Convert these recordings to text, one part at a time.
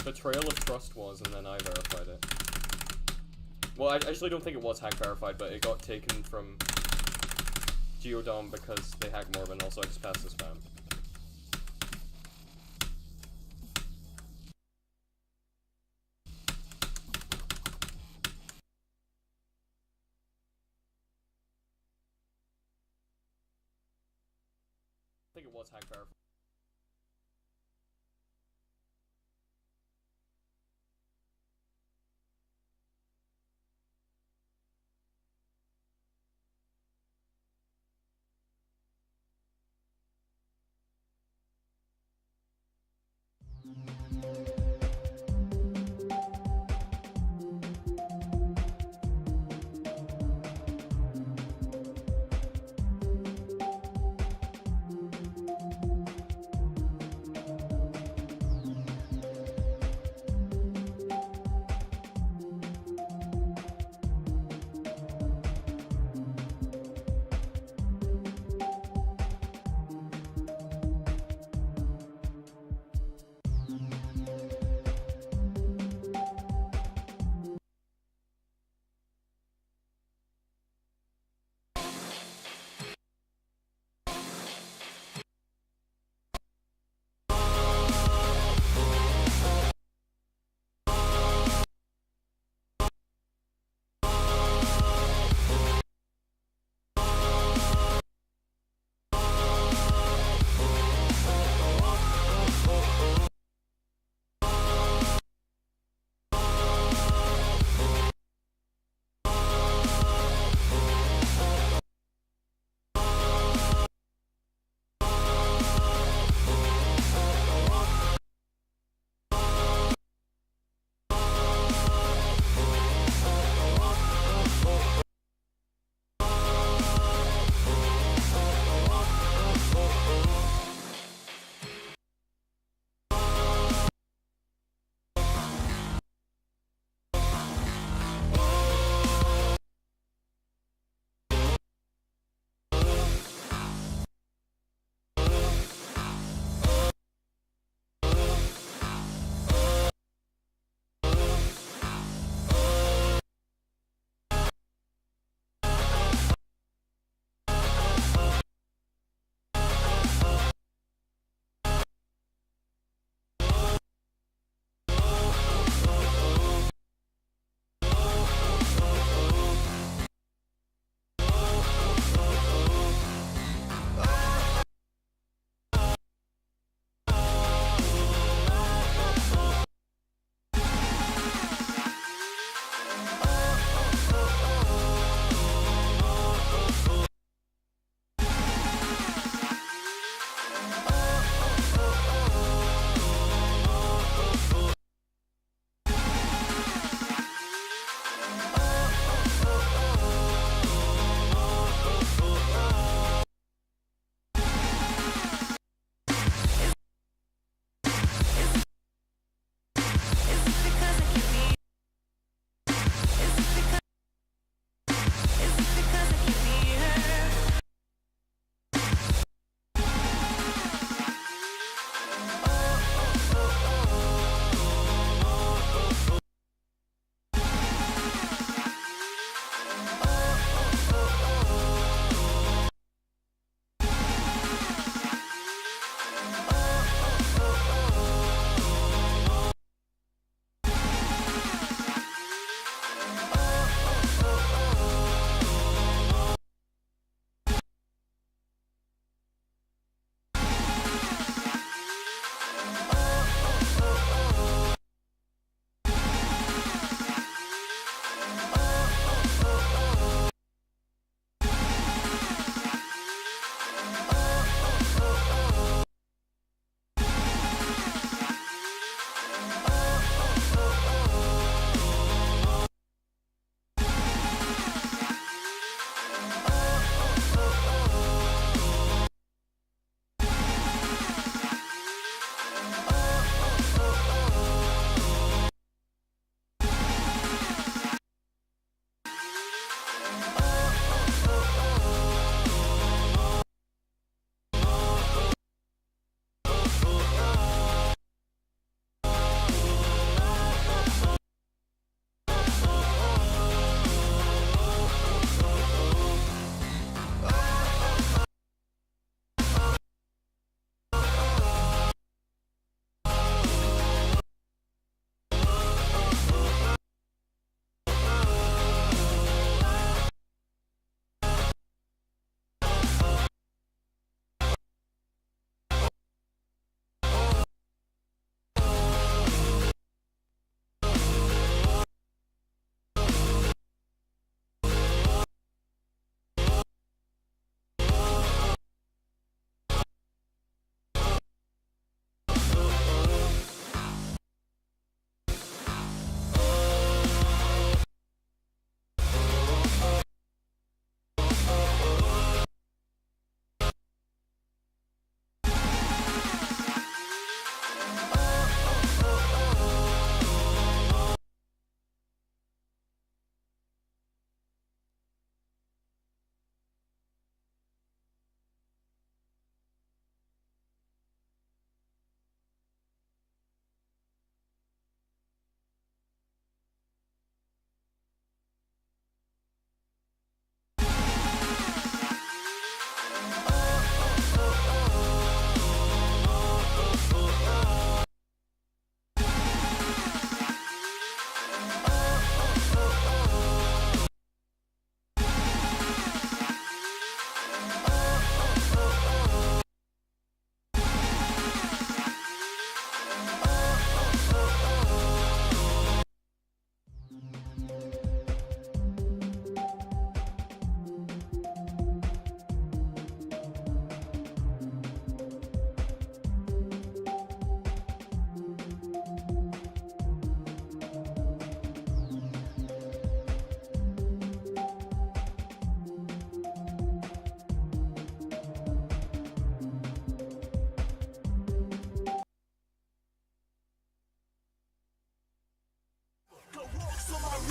Betrayal of Trust was, and then I verified it. Well, I actually don't think it was hack verified, but it got taken from Geodom because they hacked Morbin. Also, I just passed the spam. I think it was hack verified.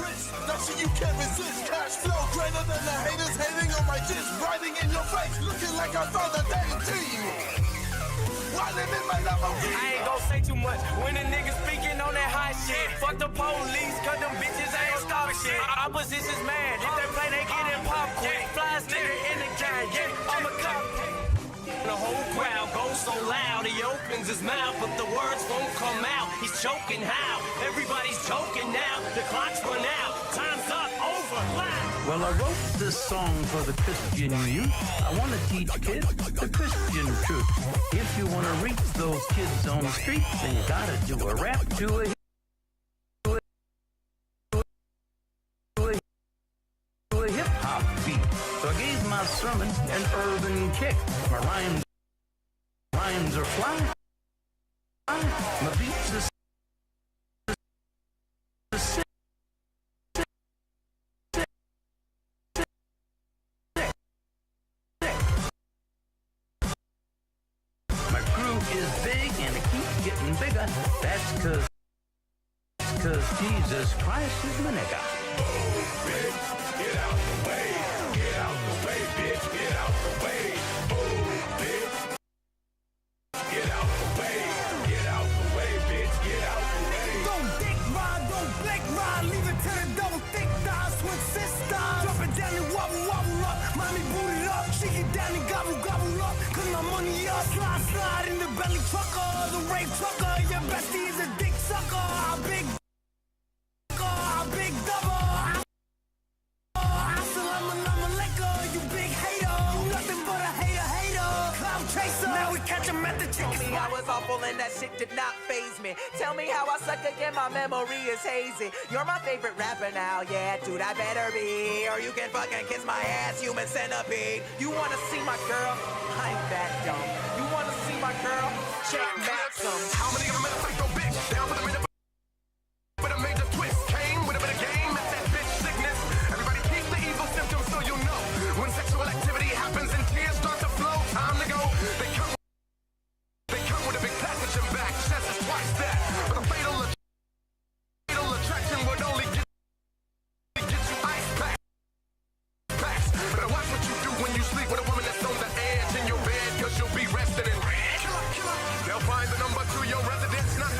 rich, that shit you can't resist. Cash flow greater than the haters hating on my dish. Riding in your face, looking like I found a damn team. Why live in my Lamborghini? I ain't gon' say too much when a nigga speaking on that hot shit. Fuck the police, cause them bitches ain't stop shit. Opposition's mad, if they play, they get in pop quick. Flies nigga in the gang, yeah, I'm a cop. The whole crowd goes so loud, he opens his mouth, but the words won't come out. He's choking how? Everybody's choking now. The clock's run out. Time's up. Over. Loud. Well, I wrote this song for the Christian youth. I want to teach kids the Christian truth. If you want to reach those kids on the street, then you gotta do a rap to a hip-hop beat. So I gave my sermon an urban kick. My rhymes are fly. My beats are sick. My crew is big and it keeps getting bigger. That's cause Jesus Christ is my nigga. Oh, bitch, get out the way. Get out the way, bitch, get out the way. Oh, bitch, get out the way. Get out the way, bitch, get out the way. Don't dick ride, don't blick ride. Leave it to the double thick thighs with sisters. Drop it down and wobble, wobble up. Mommy boot it up. Shake it down and gobble, gobble up. Cause my money up. Slide, slide in the belly trucker. The rape trucker. Your bestie is a dick sucker. A big double. Assalamu alaikum, you big hater. Nothing but a hater. Cloud chaser. Now we catch him at the chicken spot. I was awful and that shit did not faze me. Tell me how I suck again, my memory is hazy. You're my favorite rapper now, yeah, dude, I better be. Or you can fucking kiss my ass, human centipede. You wanna see my girl? I'm that dumb. You wanna see my girl? Check Maxim. How many of them in a psycho bitch? Down with a minute with a major twist. Came with a bit of game, it's that bitch sickness. Everybody keep the evil symptoms so you know. When sexual activity happens and tears start to flow, time to go. They come with a big package and back. Chest is twice that. But a fatal attraction would only get you ice packs. Better watch what you do when you sleep with a woman that's on the edge in your bed, cause you'll be resting in red. They'll find the number to your residence, not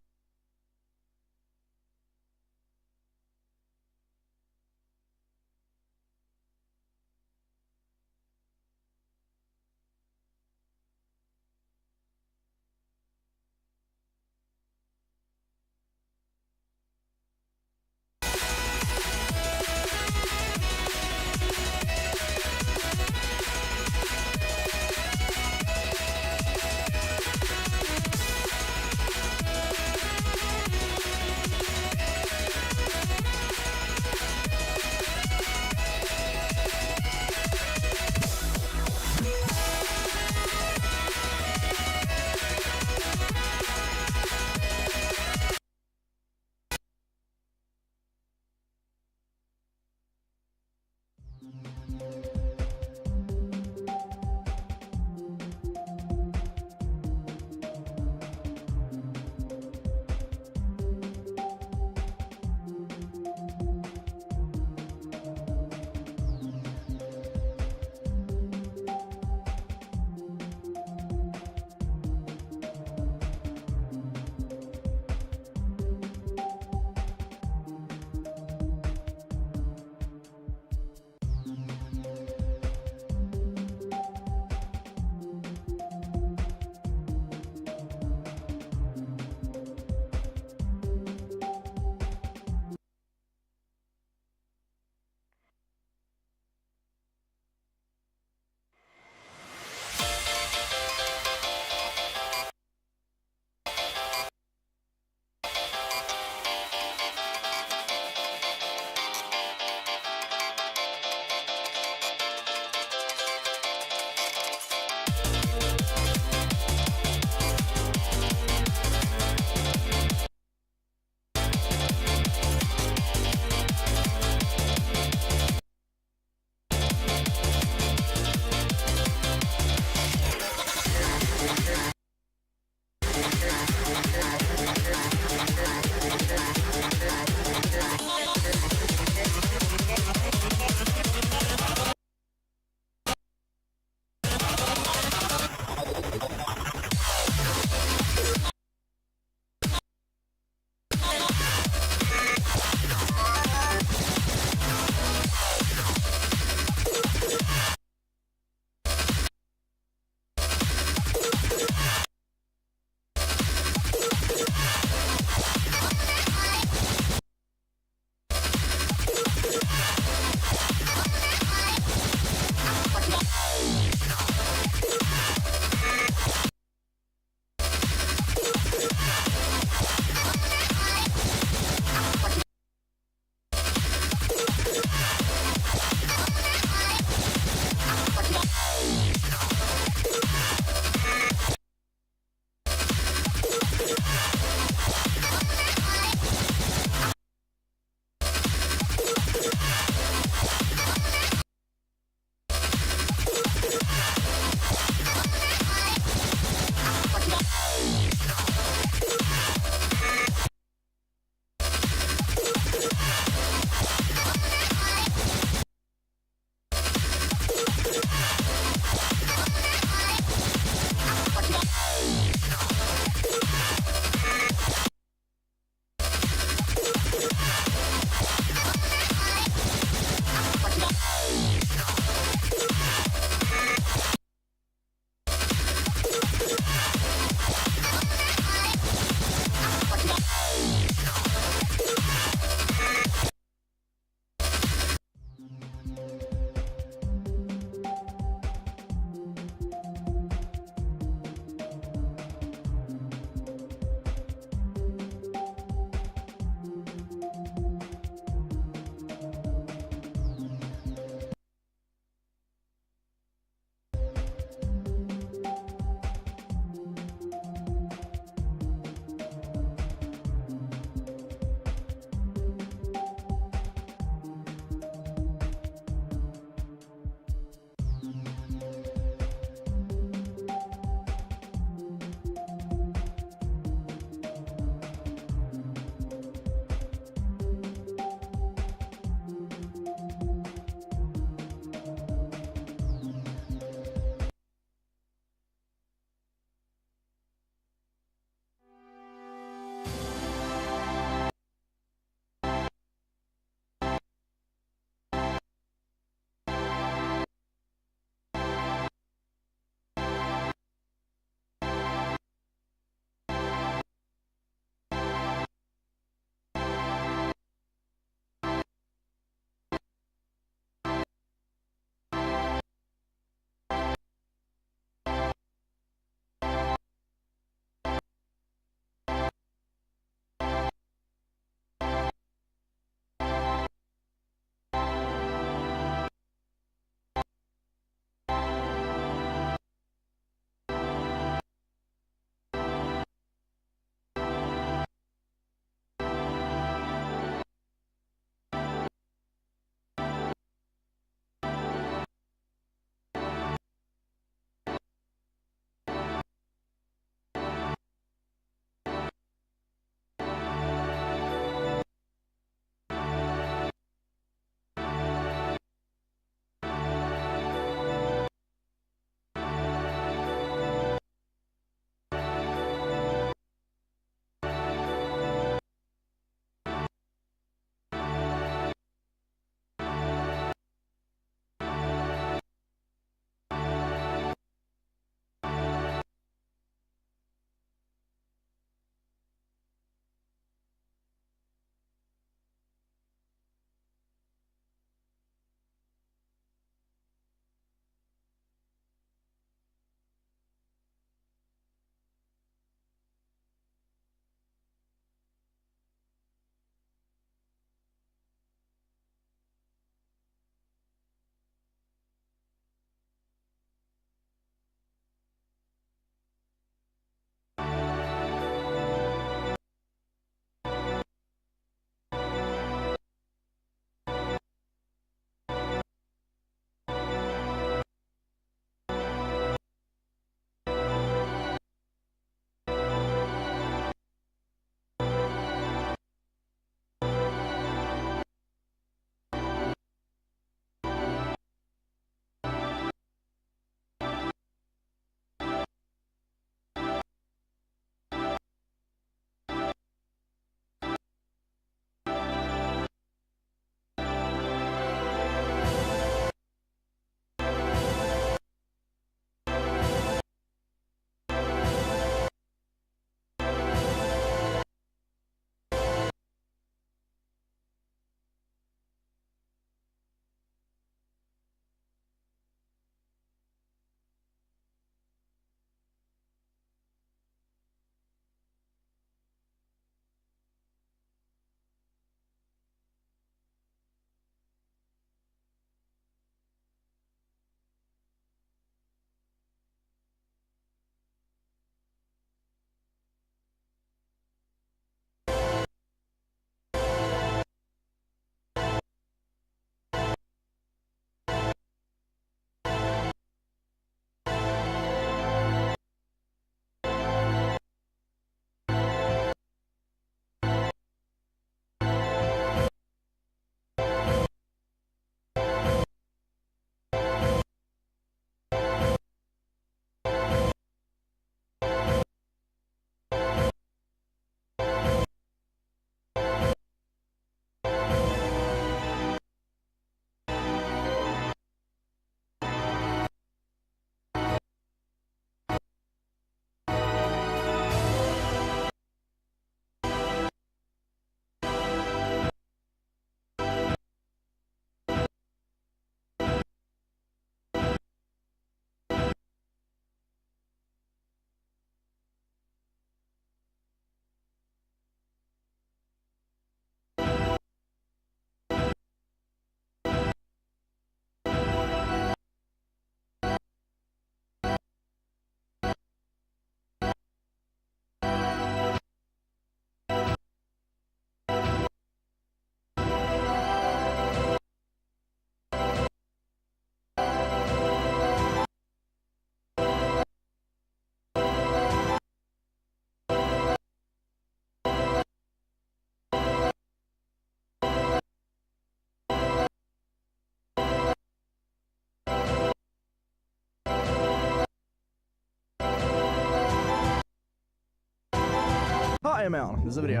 Hi, I'm Alan. This is a video.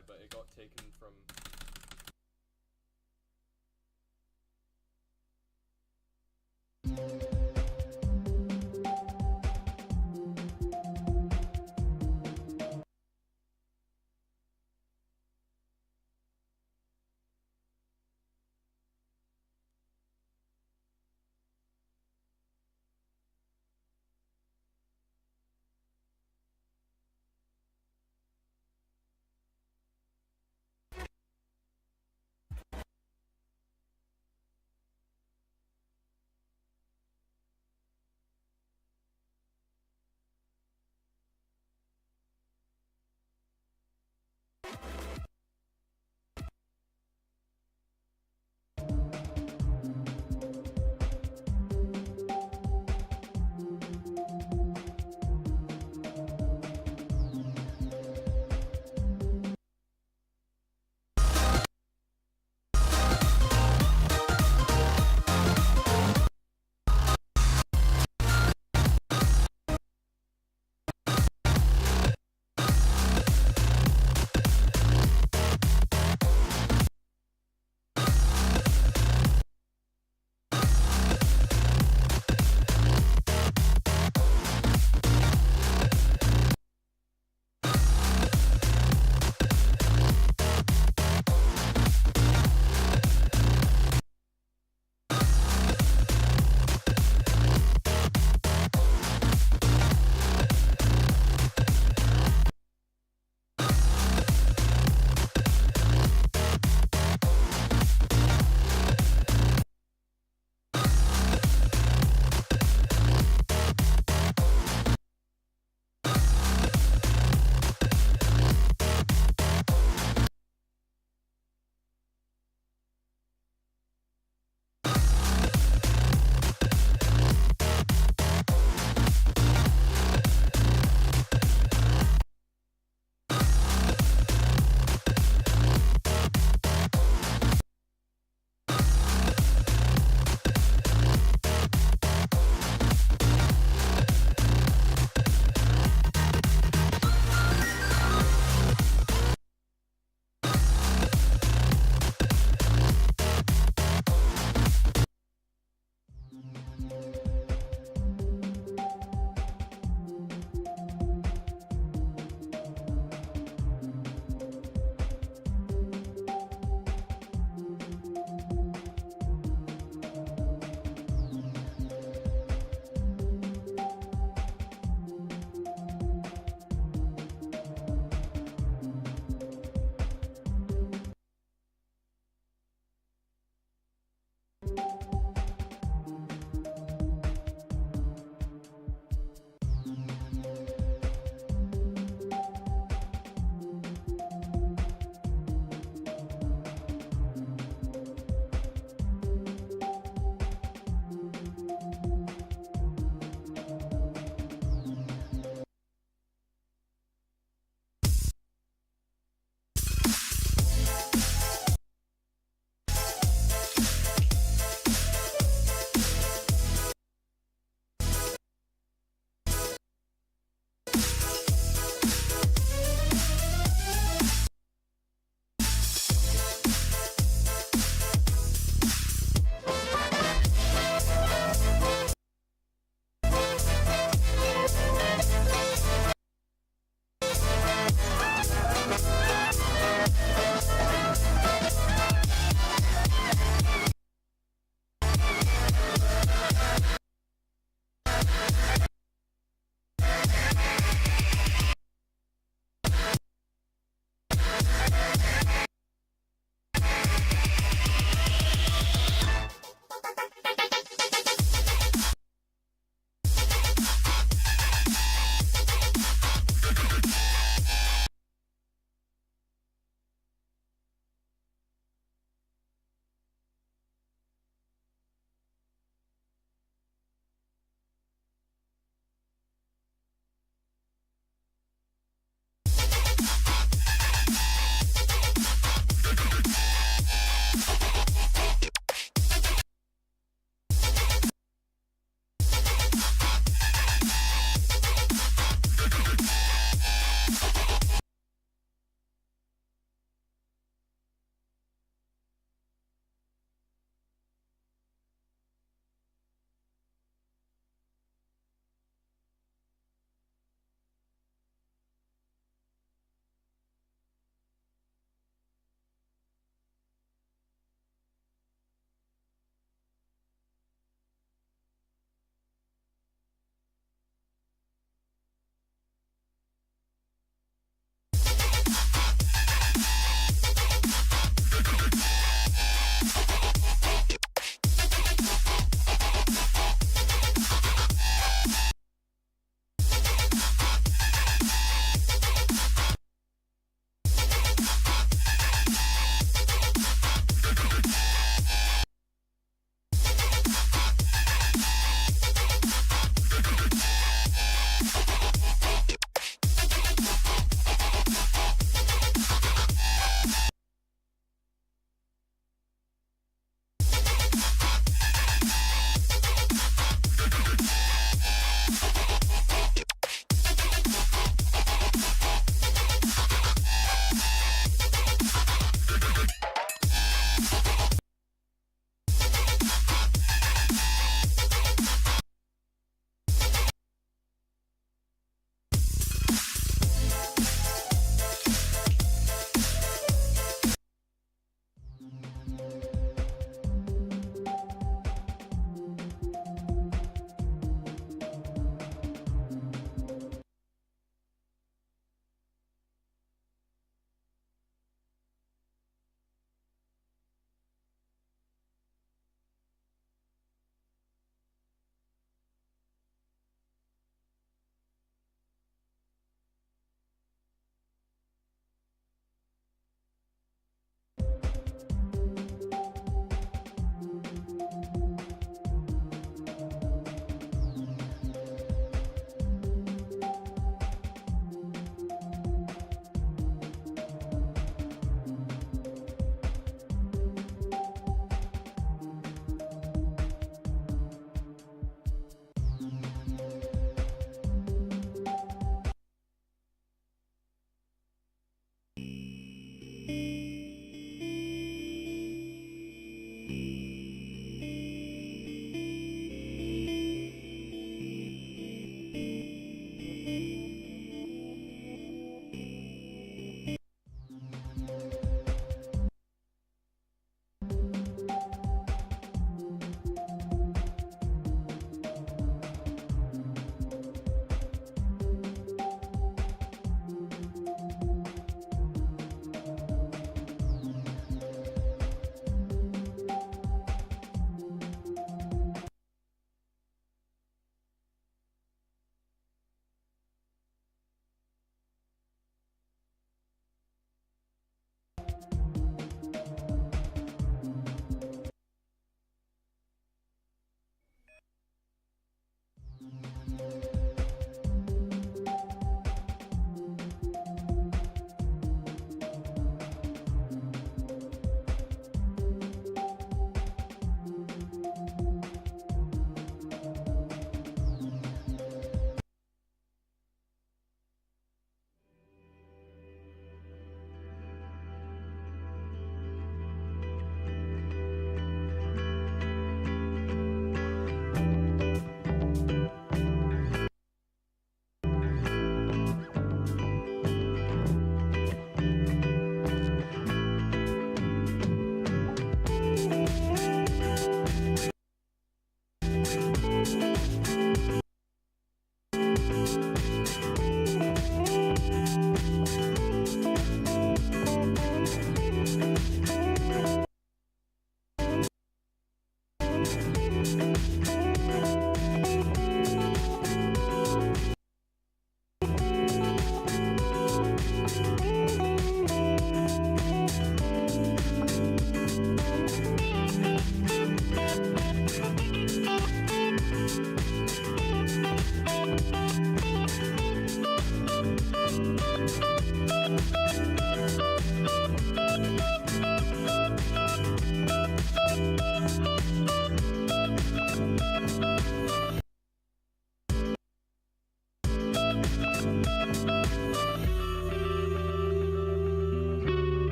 verified, but it got taken from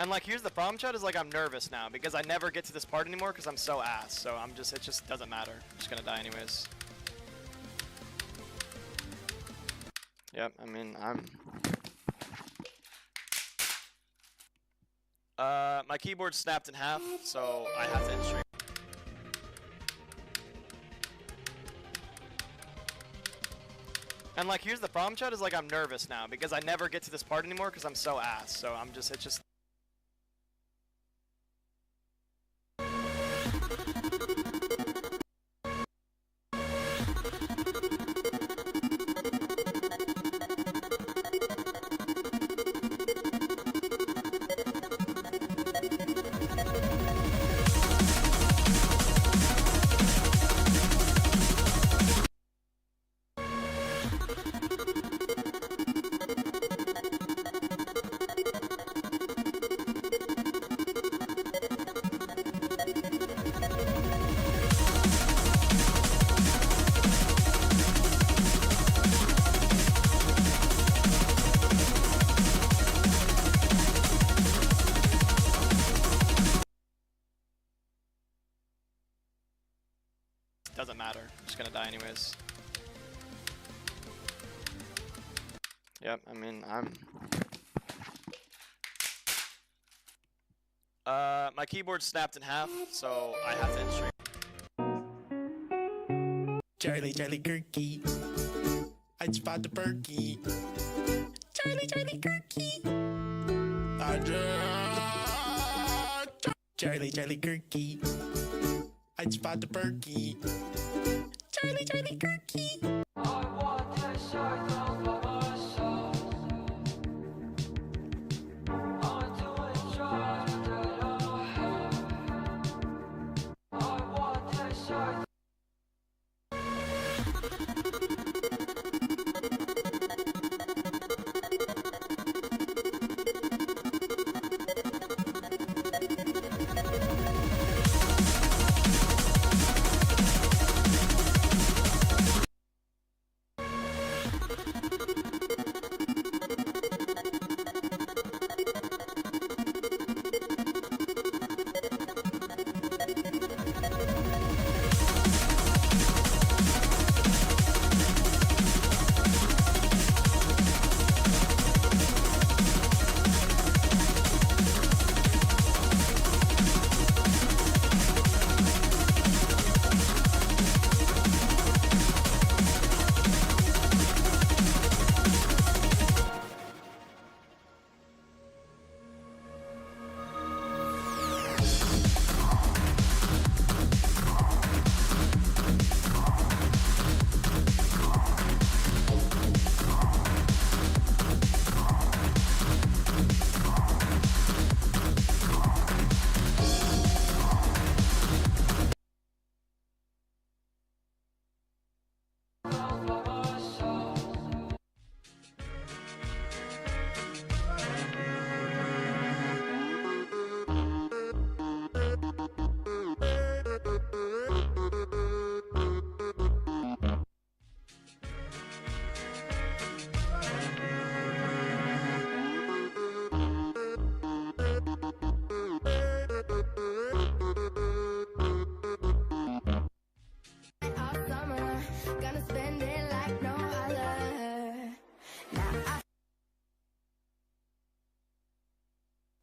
And like, here's the problem, Chad, is like I'm nervous now because I never get to this part anymore because I'm so ass. So I'm just, it just doesn't matter. I'm just gonna die anyways. Yep, I mean, my keyboard snapped in half, so I have to end stream. And like, here's the problem, Chad, is like I'm nervous now because I never get to this part anymore because I'm so ass. So I'm just, it just. Doesn't matter. I'm just gonna die anyways. Yep, I mean, my keyboard snapped in half, so I have to end stream. Charlie, Charlie Kirky. I spot the perky. Charlie, Charlie Kirky. I just... Charlie, Charlie Kirky. I spot the perky. Charlie, Charlie Kirky.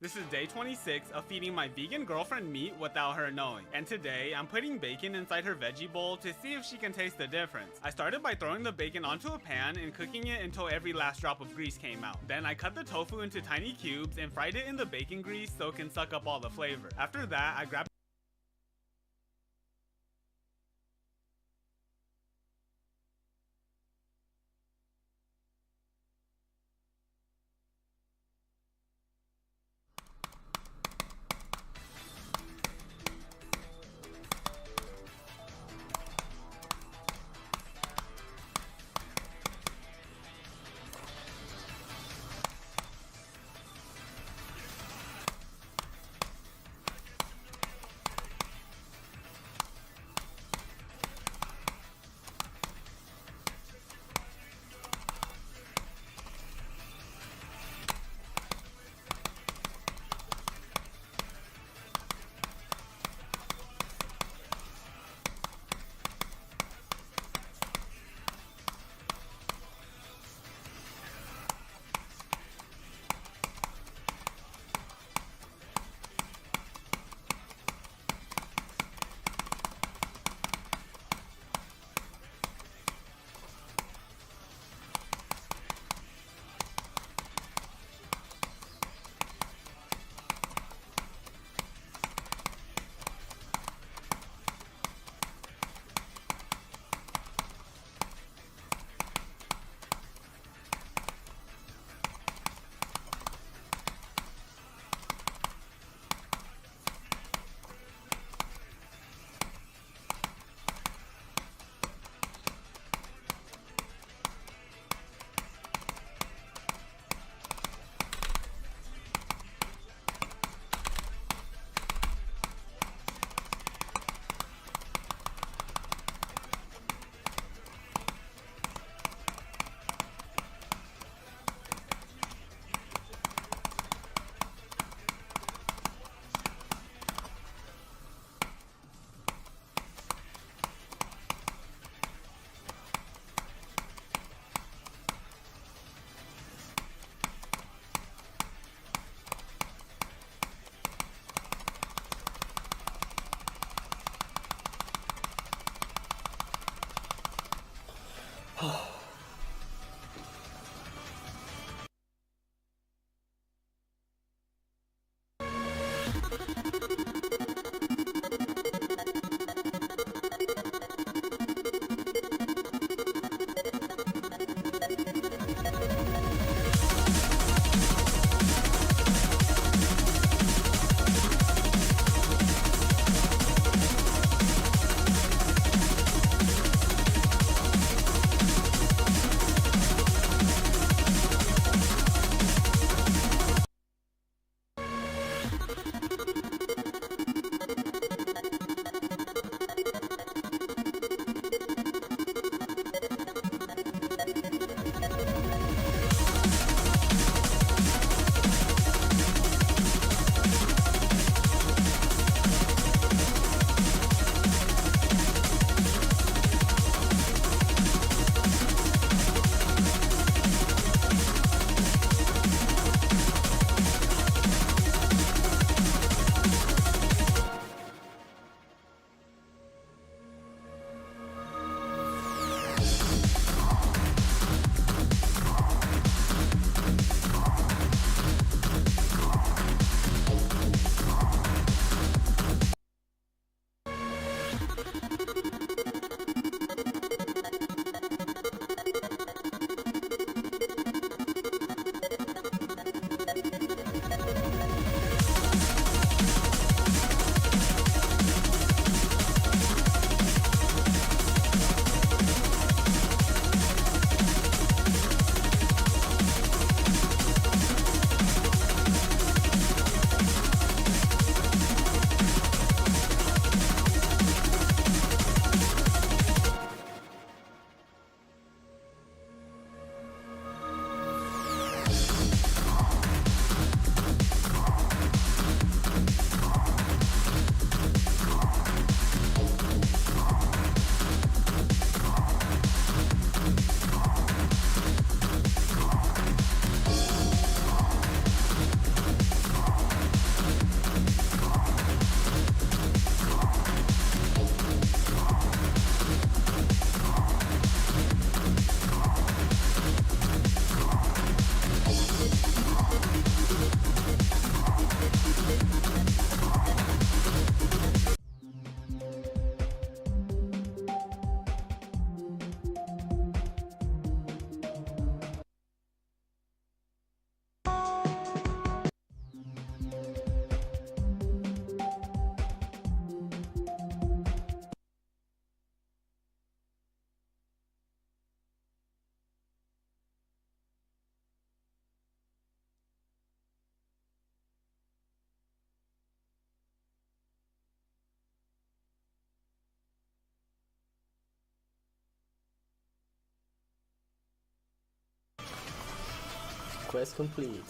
This is day 26 of feeding my vegan girlfriend meat without her knowing, and today I'm putting bacon inside her veggie bowl to see if she can taste the difference. I started by throwing the bacon onto a pan and cooking it until every last drop of grease came out. Then I cut the tofu into tiny cubes and fried it in the bacon grease so it can suck up all the flavor. After that, I grabbed Quest complete.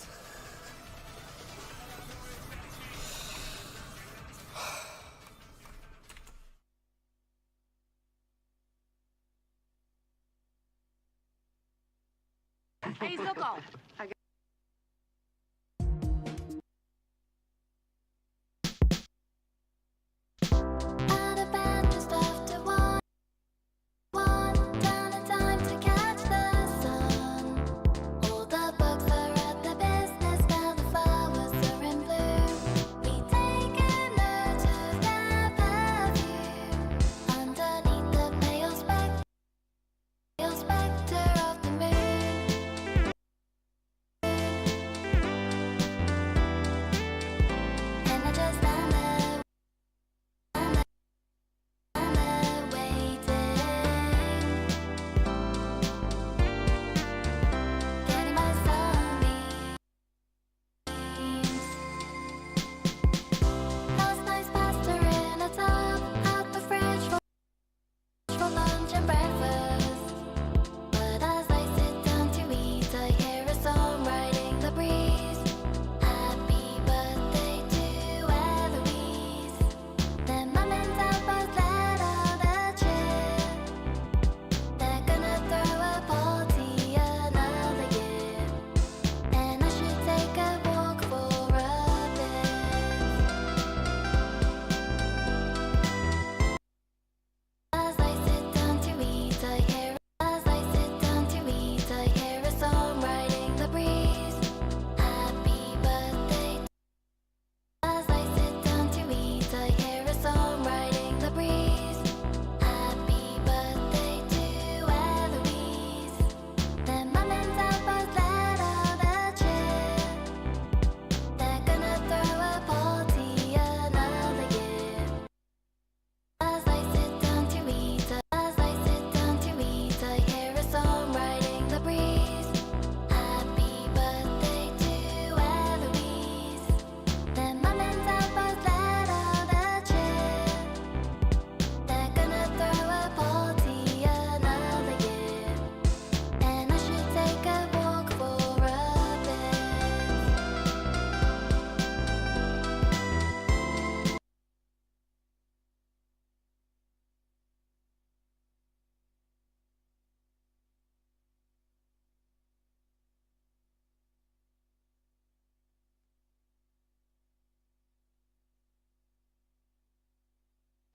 Hey, Zuko.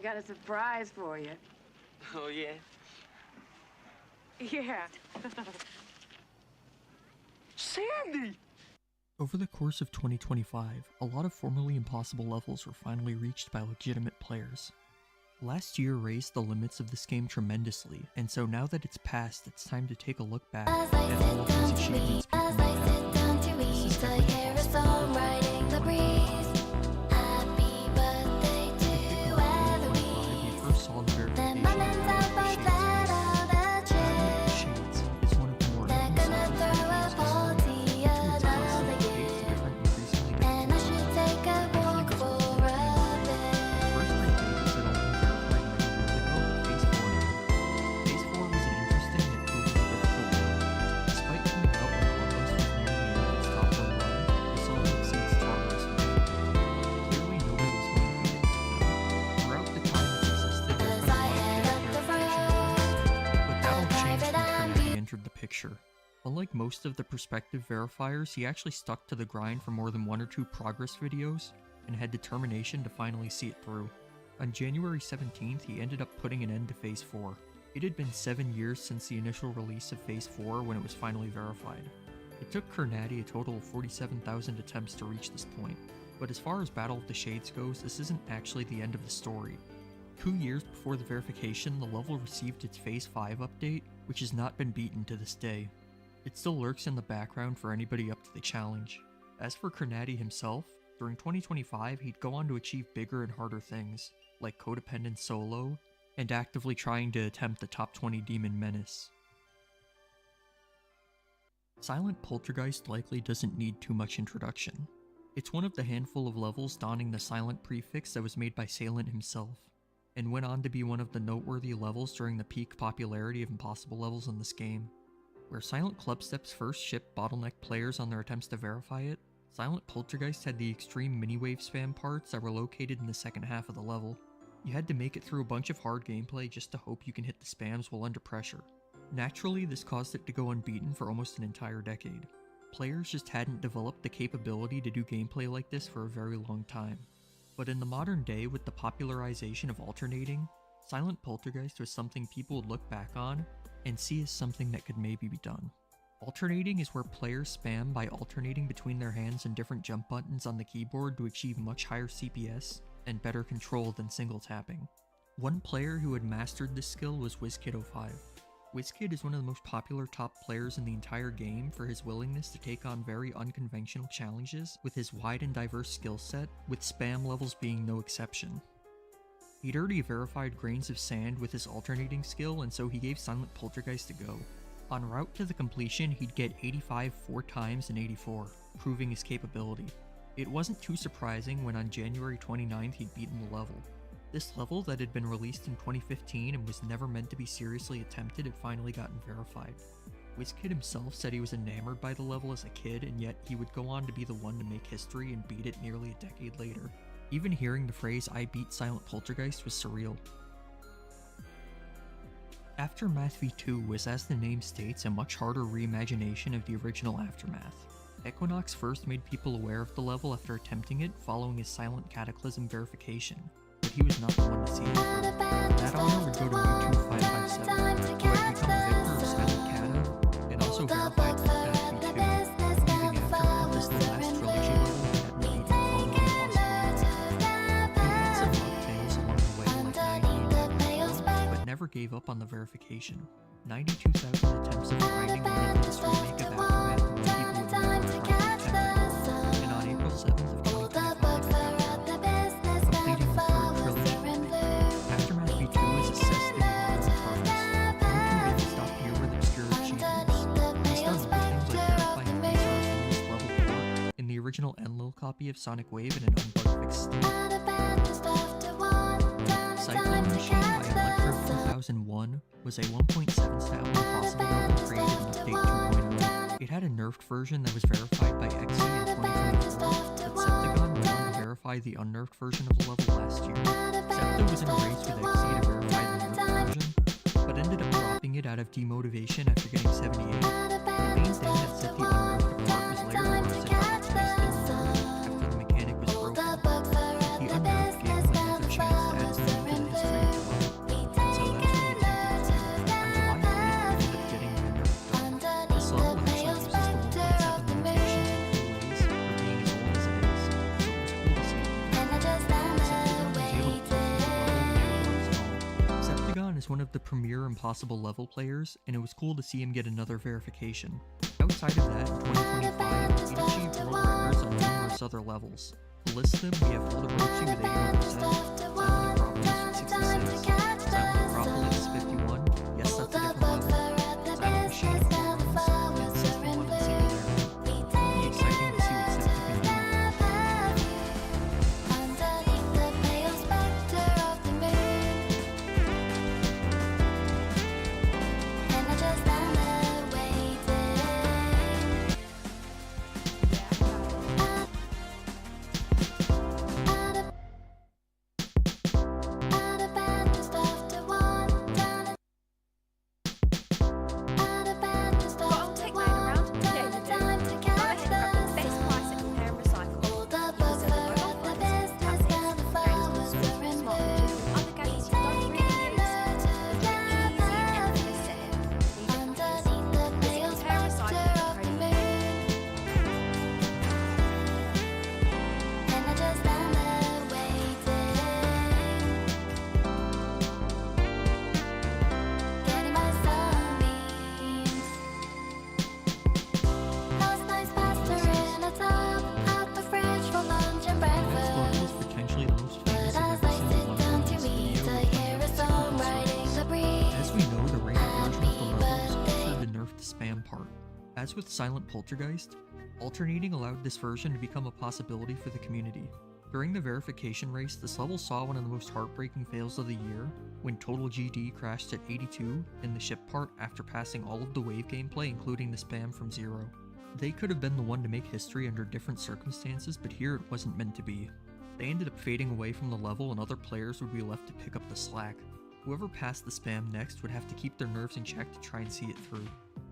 Got a surprise for you. Oh, yeah? Yeah. Sandy! Over the course of 2025, a lot of formerly impossible levels were finally reached by legitimate players. Last year raised the limits of this game tremendously, and so now that it's past, it's time to take a look back at all of these achievements people made happen. This is definitely impossible. Saw the verification of Shades is one of the more recent levels in the game's history. It's constantly updates to different increasingly difficult levels. The first three phases had all been verified many years ago, but Phase 4 was an interesting and proven difficult one. Despite coming out when Columbus was near the end of its top run, the solo exceeds progress from it. Clearly nobody was going to beat it. Throughout the time it existed, there's been a lot of verification, but that all changed when Trinity entered the picture. Unlike most of the prospective verifiers, he actually stuck to the grind for more than one or two progress videos, and had determination to finally see it through. On January 17th, he ended up putting an end to Phase 4. It had been 7 years since the initial release of Phase 4 when it was finally verified. It took Kernati a total of 47,000 attempts to reach this point, but as far as Battle of the Shades goes, this isn't actually the end of the story. 2 years before the verification, the level received its Phase 5 update, which has not been beaten to this day. It still lurks in the background for anybody up to the challenge. As for Kernati himself, during 2025 he'd go on to achieve bigger and harder things, like Codependent Solo, and actively trying to attempt the top 20 Demon Menace. Silent Poltergeist likely doesn't need too much introduction. It's one of the handful of levels donning the silent prefix that was made by Salient himself, and went on to be one of the noteworthy levels during the peak popularity of impossible levels in this game. Where Silent Clubstep's first ship bottlenecked players on their attempts to verify it, Silent Poltergeist had the extreme mini-wave spam parts that were located in the second half of the level. You had to make it through a bunch of hard gameplay just to hope you can hit the spams while under pressure. Naturally, this caused it to go unbeaten for almost an entire decade. Players just hadn't developed the capability to do gameplay like this for a very long time. But in the modern day, with the popularization of alternating, Silent Poltergeist was something people would look back on and see as something that could maybe be done. Alternating is where players spam by alternating between their hands and different jump buttons on the keyboard to achieve much higher CPS and better control than single tapping. One player who had mastered this skill was WizKid05. WizKid is one of the most popular top players in the entire game for his willingness to take on very unconventional challenges with his wide and diverse skill set, with spam levels being no exception. He'd already verified grains of sand with his alternating skill, and so he gave Silent Poltergeist a go. En route to the completion, he'd get 85 4 times in 84, proving his capability. It wasn't too surprising when on January 29th he'd beaten the level. This level that had been released in 2015 and was never meant to be seriously attempted had finally gotten verified. WizKid himself said he was enamored by the level as a kid, and yet he would go on to be the one to make history and beat it nearly a decade later. Even hearing the phrase "I beat Silent Poltergeist" was surreal. Aftermath v2 was, as the name states, a much harder reimagination of the original Aftermath. Equinox first made people aware of the level after attempting it following his Silent Cataclysm verification, but he was not the one to see it through. That honor would go to YouTube557, who had become a victor of Silent Cata, and also verified Aftermath v2, leaving Aftermath as the last trilogy level that hadn't been even He had some luck fails along the way like 98, but never gave up on the verification. 92,000 attempts of grinding went into this remake of Aftermath and people were more and on April 7th of 2025, completing the third trilogy. Aftermath v2 is assessed in the YouTube didn't stop here with obscure achievements. He's done other things like verifying Blizzard's level 4 in the original Enlil copy of Sonic Wave in an unbugged fixed state. Cyclone Machine by Electric 2001 was a 1.7 style impossible level created in Update 2.0. It had a nerfed version that was verified by XE in 2024, but Septagon went on to verify the unnerfed version of the level last year. Septa was in a race with XE to verify the nerfed version, but ended up dropping it out of demotivation after getting 78. The main thing that set the unnerfed apart was later rumors that got replaced in nerfed after the mechanic was broken. The unnerfed gave him another chance to add some to the history of the level. So that's what he attempted to do. On July 8th, he ended up getting the nerf done. This level actually uses the 1.7 limitations in 2 ways, for being as old as it is, so it was cool to see it be done. Septagon is one of the premier impossible level players, and it was cool to see him get another verification. Outside of that, in 2025, he achieved world records on numerous other levels. To list them, we have Fulderochi with 81%, Silent Acropolis with 66, Silent Acropolis 51, yes that's a different level, Silent Machine with 4 runs, and 61 in Singularity. It'll be exciting to see what Septa can do. As with Silent Poltergeist, alternating allowed this version to become a possibility for the community. During the verification race, this level saw one of the most heartbreaking fails of the year, when total GD crashed at 82 in the ship part after passing all of the wave gameplay including the spam from Zero. They could have been the one to make history under different circumstances, but here it wasn't meant to be. They ended up fading away from the level and other players would be left to pick up the slack. Whoever passed the spam next would have to keep their nerves in check to try and see it through.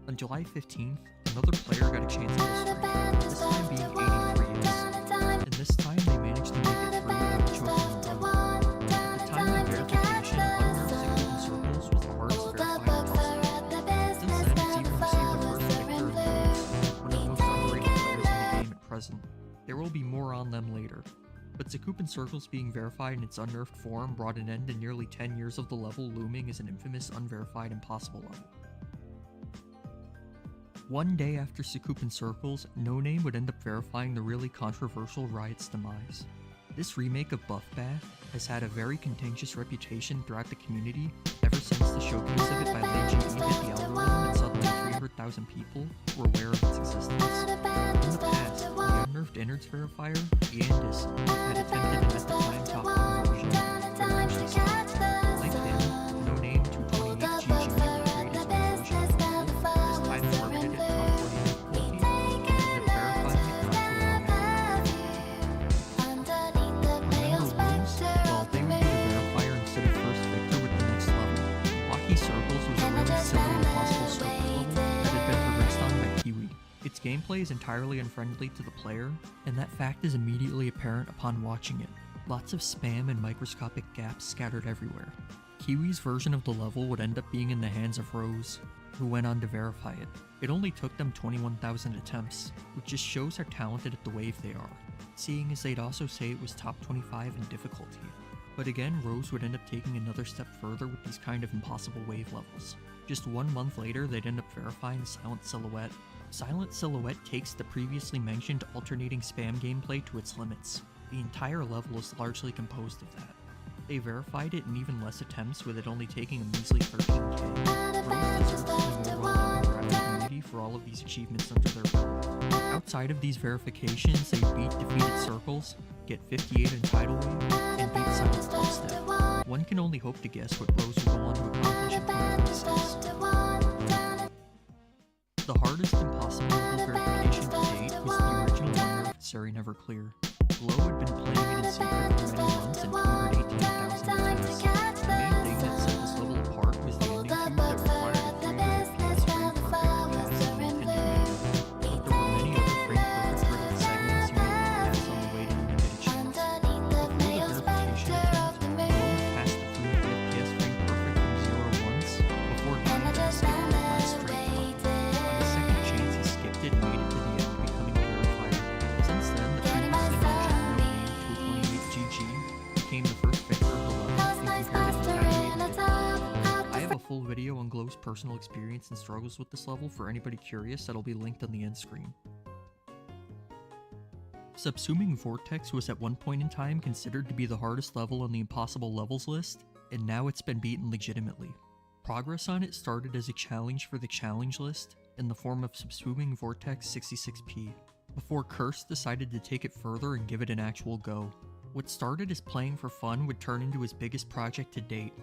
On July 15th, another player got a chance at history, this time being 83 years. And this time they managed to make it through without choking the run. At the time of verification, unnerved circles was the hardest verifying possible. Since then, it's even received the first victor in Worlds, one of the most underrated players in the game at present. There will be more on them later. But Zakupin Circles being verified in its unnerfed form brought an end to nearly 10 years of the level looming as an infamous unverified impossible level. One day after Zakupin Circles, No Name would end up verifying the really controversial Riot's demise. This remake of Buff Bath has had a very contentious reputation throughout the community ever since the showcase of it by yayyyy hit the algorithm and suddenly 300,000 people were aware of its existence. In the past, the unnerved innards verifier, Yandis, had attempted an at the time top 1 version, but eventually stopped. Like him, No Name 228 GG created his own version of the level, this time targeted at top 40 difficulty, and then verifying it down to a well, they would be the verifier instead of first victor with the next level. Wacky Circles was a really silly impossible circle level that had been progressed on by Kiwi. Its gameplay is entirely unfriendly to the player, and that fact is immediately apparent upon watching it. Lots of spam and microscopic gaps scattered everywhere. Kiwi's version of the level would end up being in the hands of Rose, who went on to verify it. It only took them 21,000 attempts, which just shows how talented at the wave they are, seeing as they'd also say it was top 25 in difficulty. But again, Rose would end up taking another step further with these kind of impossible wave levels. Just 1 month later, they'd end up verifying Silent Silhouette. Silent Silhouette takes the previously mentioned alternating spam gameplay to its limits. The entire level is largely composed of that. They verified it in even less attempts, with it only taking a measly 13k. Rose deserves to be more well-known throughout the community for all of these achievements under their belt. Outside of these verifications, they beat Defeated Circles, get 58 in Tidal Wave, and beat Silent Dubstep. One can only hope to guess what Rose will go on to accomplish in 2026. The hardest impossible level verification to date was the original unnerved Sari Never Clear. Glow had been playing it in secret for many months and 218,000 attempts. The main thing that set this level apart was the ending cube that required a 300 FPS frame perfect pass in the intended manner. But there were many other frame perfect riddled segments you needed to pass on the way to even get a chance. Before the verification attempt, Glow had passed the 300 FPS frame perfect from 0 once, before dying to skip the last straight top. On his second chance, he skipped it and made it to the end, becoming a verifier. Since then, the previously mentioned No Name 228 GG became the first victor of the level and compared it to I have a full video on Glow's personal experience and struggles with this level for anybody curious that'll be linked on the end screen. Subsuming Vortex was at one point in time considered to be the hardest level on the impossible levels list, and now it's been beaten legitimately. Progress on it started as a challenge for the challenge list in the form of Subsuming Vortex 66p, before Curse decided to take it further and give it an actual go. What started as playing for fun would turn into his biggest project to date,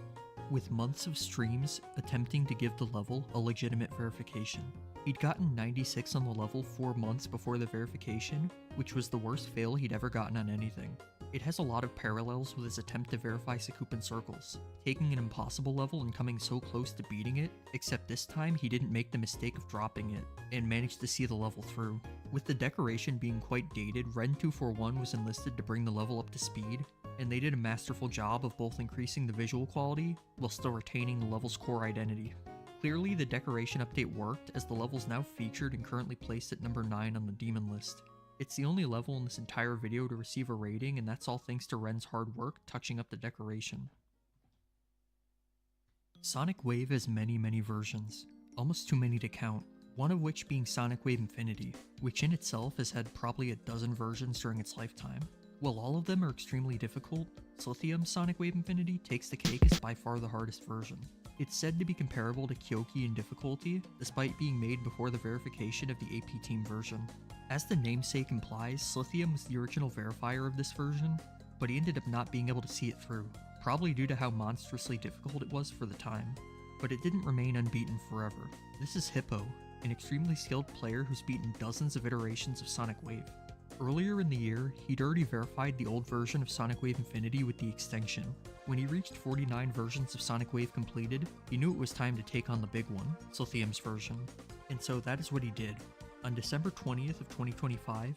with months of streams attempting to give the level a legitimate verification. He'd gotten 96 on the level 4 months before the verification, which was the worst fail he'd ever gotten on anything. It has a lot of parallels with his attempt to verify Zakupin Circles, taking an impossible level and coming so close to beating it, except this time he didn't make the mistake of dropping it, and managed to see the level through. With the decoration being quite dated, Ren241 was enlisted to bring the level up to speed, and they did a masterful job of both increasing the visual quality, while still retaining the level's core identity. Clearly, the decoration update worked, as the level's now featured and currently placed at number 9 on the Demon list. It's the only level in this entire video to receive a rating, and that's all thanks to Ren's hard work touching up the decoration. Sonic Wave has many versions, almost too many to count, one of which being Sonic Wave Infinity, which in itself has had probably a dozen versions during its lifetime. While all of them are extremely difficult, Slithium's Sonic Wave Infinity takes the cake as by far the hardest version. It's said to be comparable to Kyoki in difficulty, despite being made before the verification of the AP Team version. As the namesake implies, Slithium was the original verifier of this version, but he ended up not being able to see it through, probably due to how monstrously difficult it was for the time. But it didn't remain unbeaten forever. This is Hippo, an extremely skilled player who's beaten dozens of iterations of Sonic Wave. Earlier in the year, he'd already verified the old version of Sonic Wave Infinity with the extension. When he reached 49 versions of Sonic Wave completed, he knew it was time to take on the big one, Slithium's version. And so that is what he did. On December 20th of 2025,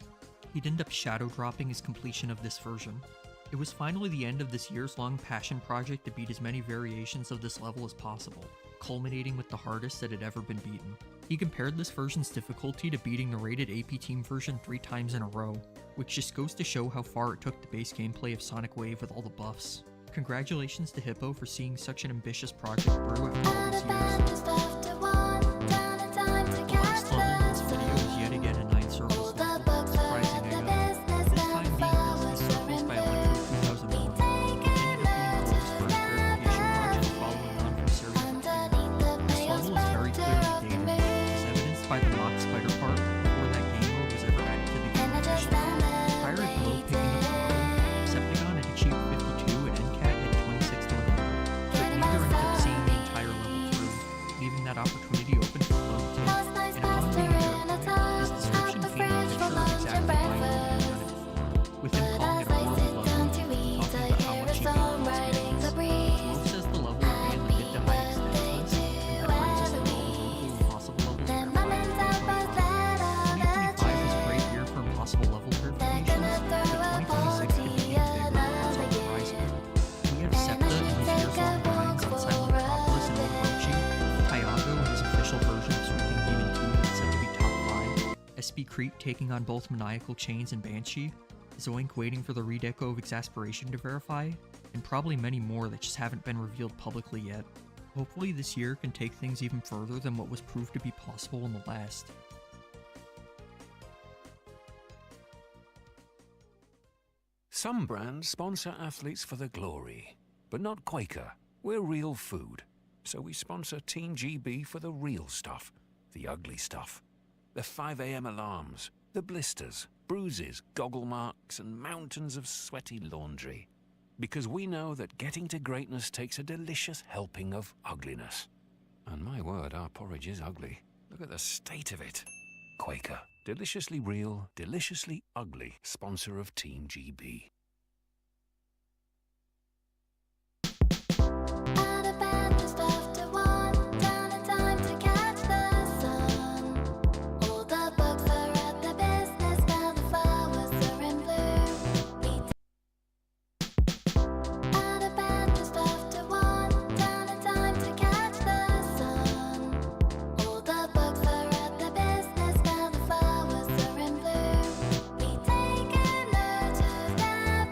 he'd end up shadow dropping his completion of this version. It was finally the end of this years-long passion project to beat as many variations of this level as possible, culminating with the hardest that had ever been beaten. He compared this version's difficulty to beating the rated AP Team version 3 times in a row, which just goes to show how far it took the base gameplay of Sonic Wave with all the buffs. Congratulations to Hippo for seeing such an ambitious project brew after all these years. The last level in this video is yet again a 9 circles level, surprising I know. This time being these circles by Electro 2001. Ended up being the first verification project following on from serial completion. This level is very clearly dated, as evidenced by the Mock Spider part before that game mode was ever added to the game edition. Prior to Glow picking up the code, Decepticon had achieved 52 and NCAT had 26 to 11, but neither ended up seeing the entire level through, leaving that opportunity open for Glow too. And upon being verified, his description painted a picture of exactly why he had done it before, with him calling it a horrible level, talking about how much he hates the experience. Glow says the level will be in the mid to high extent list, and that brings us to all the impossible levels verified. 2025 is a great year for impossible level verifications, but 2026 could be even bigger as on the horizon. We have Septa and his years-long grinds on Silent Metropolis and Orochi, Tyago and his official version of Sweeping Demon 2 that's set to be top 5, SB Crete taking on both Maniacal Chains and Banshee, Zoink waiting for the redeco of Exasperation to verify, and probably many more that just haven't been revealed publicly yet. Hopefully this year can take things even further than what was proved to be possible in the last. Some brands sponsor athletes for the glory, but not Quaker. We're real food, so we sponsor Team GB for the real stuff, the ugly stuff. The 5 a.m. alarms, the blisters, bruises, goggle marks, and mountains of sweaty laundry. Because we know that getting to greatness takes a delicious helping of ugliness. And my word, our porridge is ugly. Look at the state of it. Quaker, deliciously real, deliciously ugly, sponsor of Team GB. Taking note of them.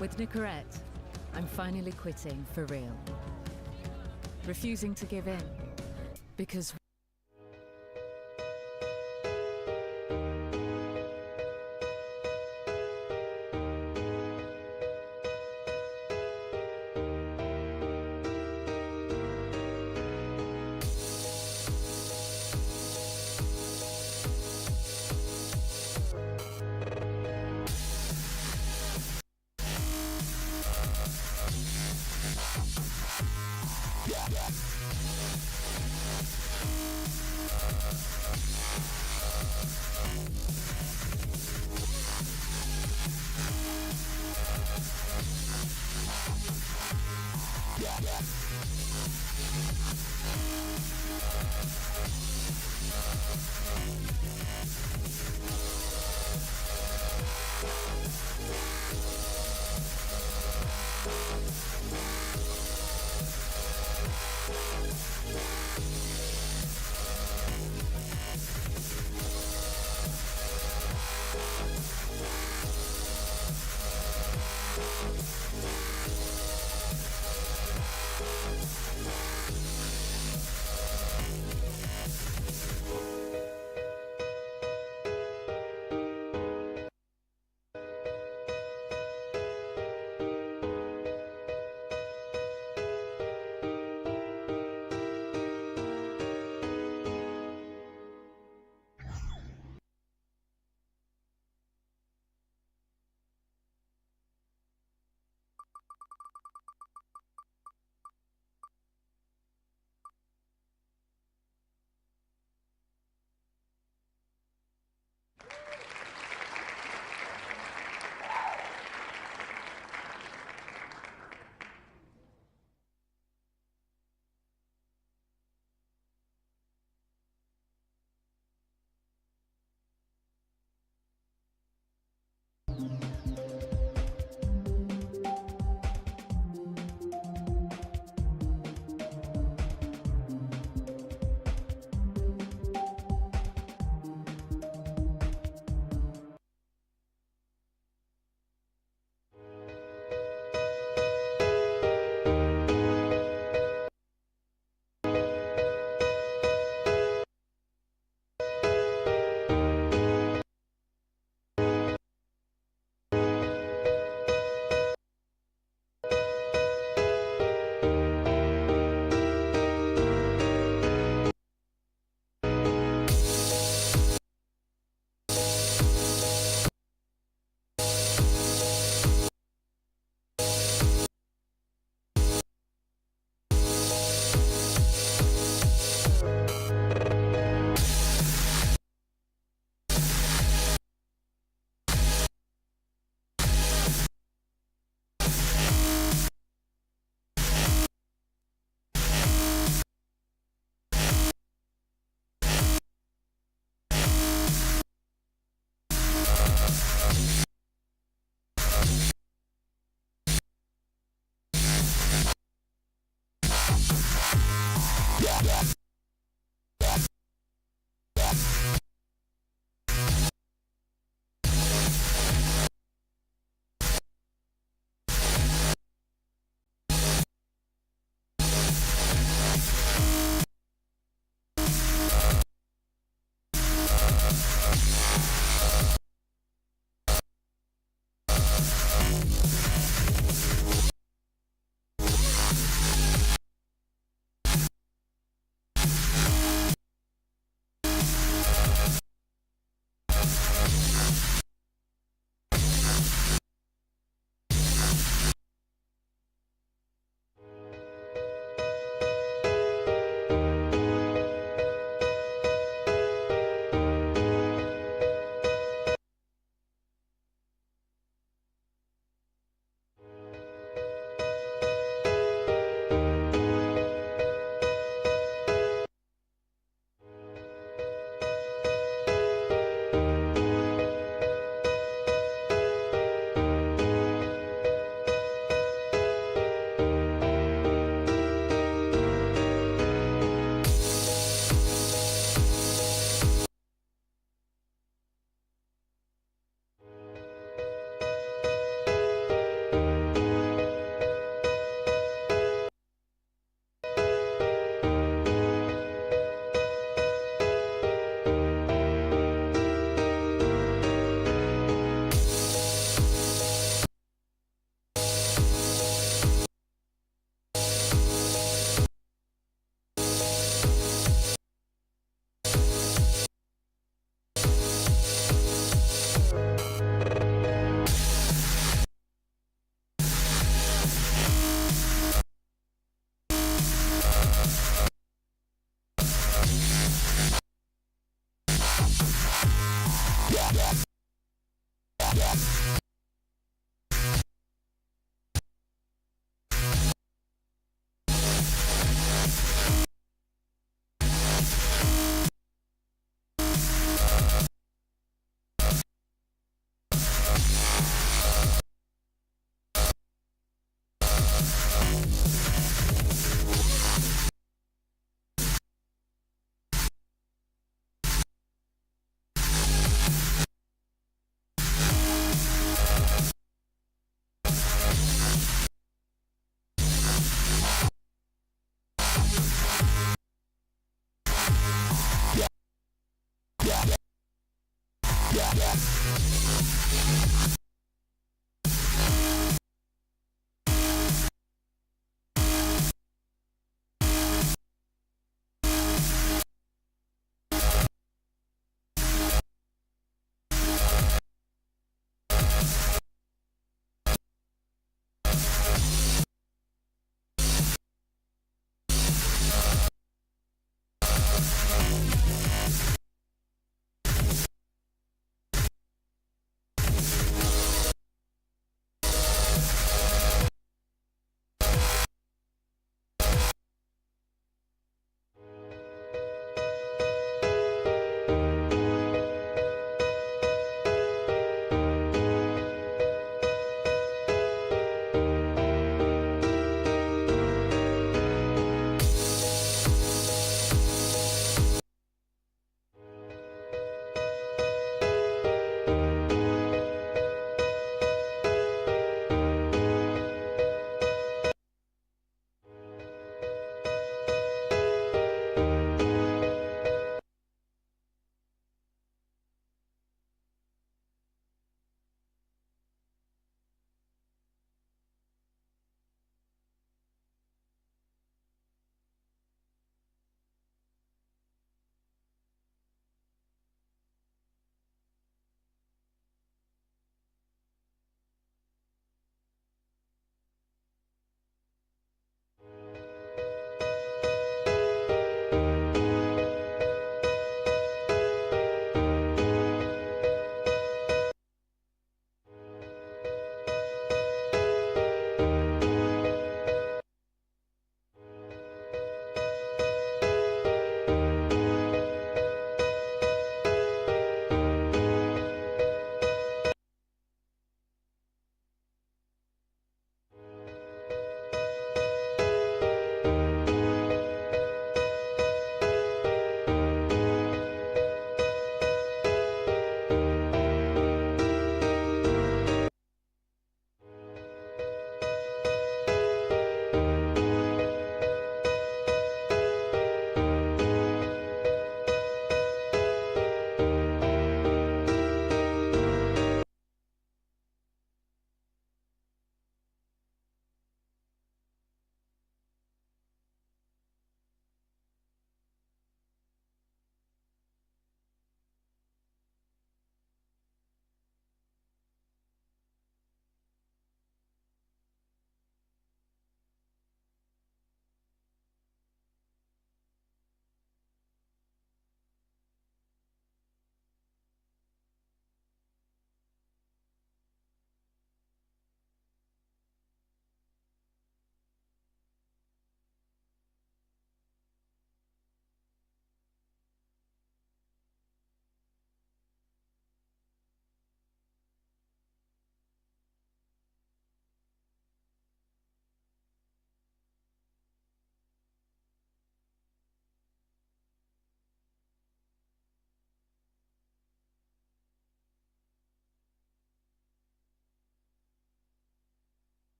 With Nicorette, I'm finally quitting for real. Refusing to give in. Because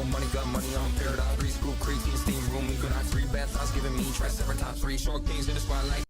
no money, got money on paradise. 3 scoop creasy, steam room. We could have 3 bath thoughts giving me triceratops. 3 short kings in the spotlight.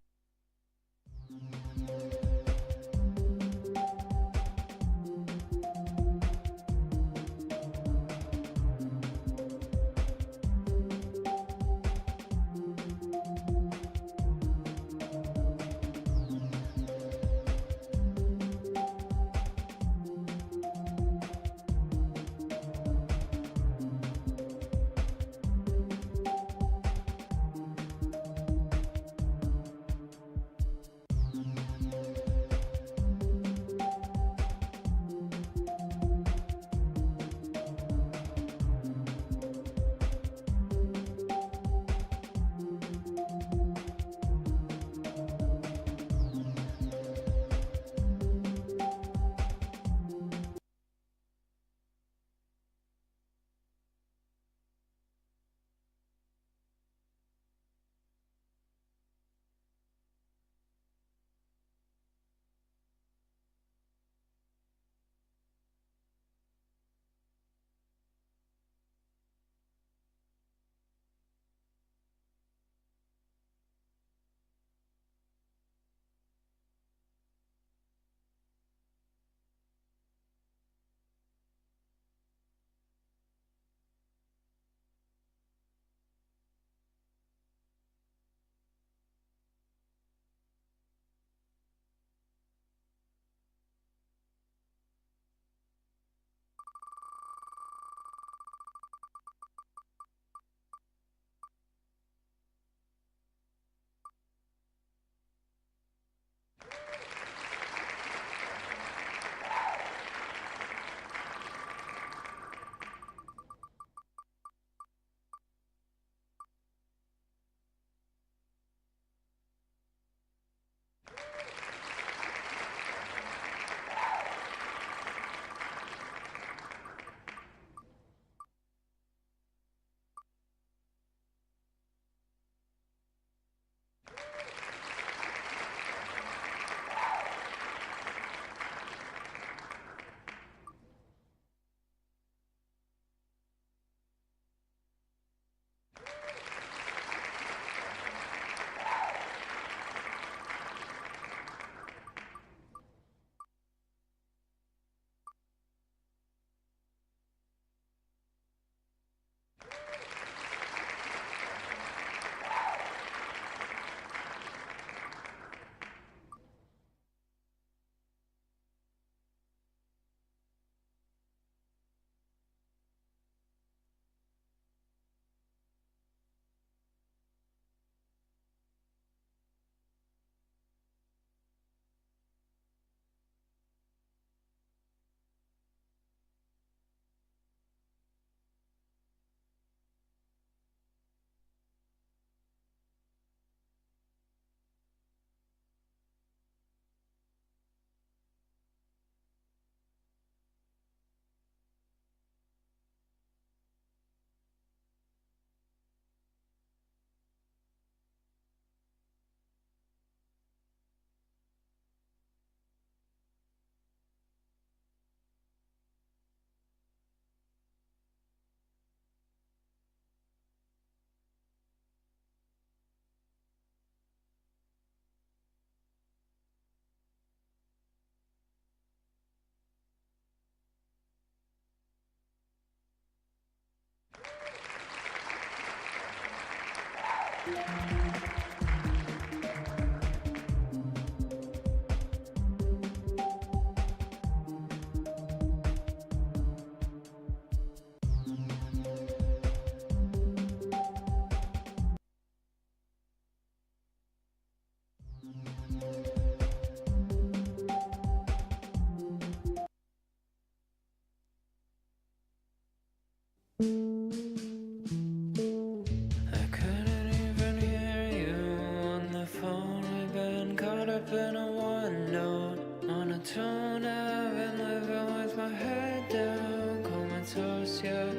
I couldn't even hear you on the phone. We've been caught up in a one note monotone. I've been living with my head down, comatose. Yeah,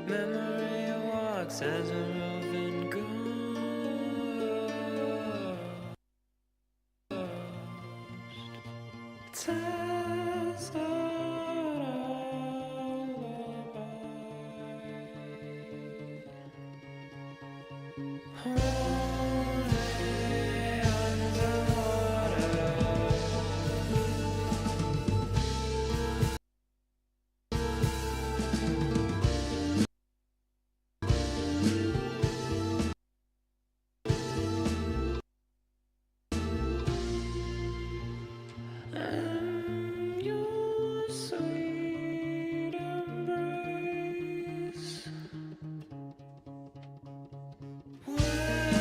memory walks as a roving ghost. Tells a lullaby. And your sweet embrace. Where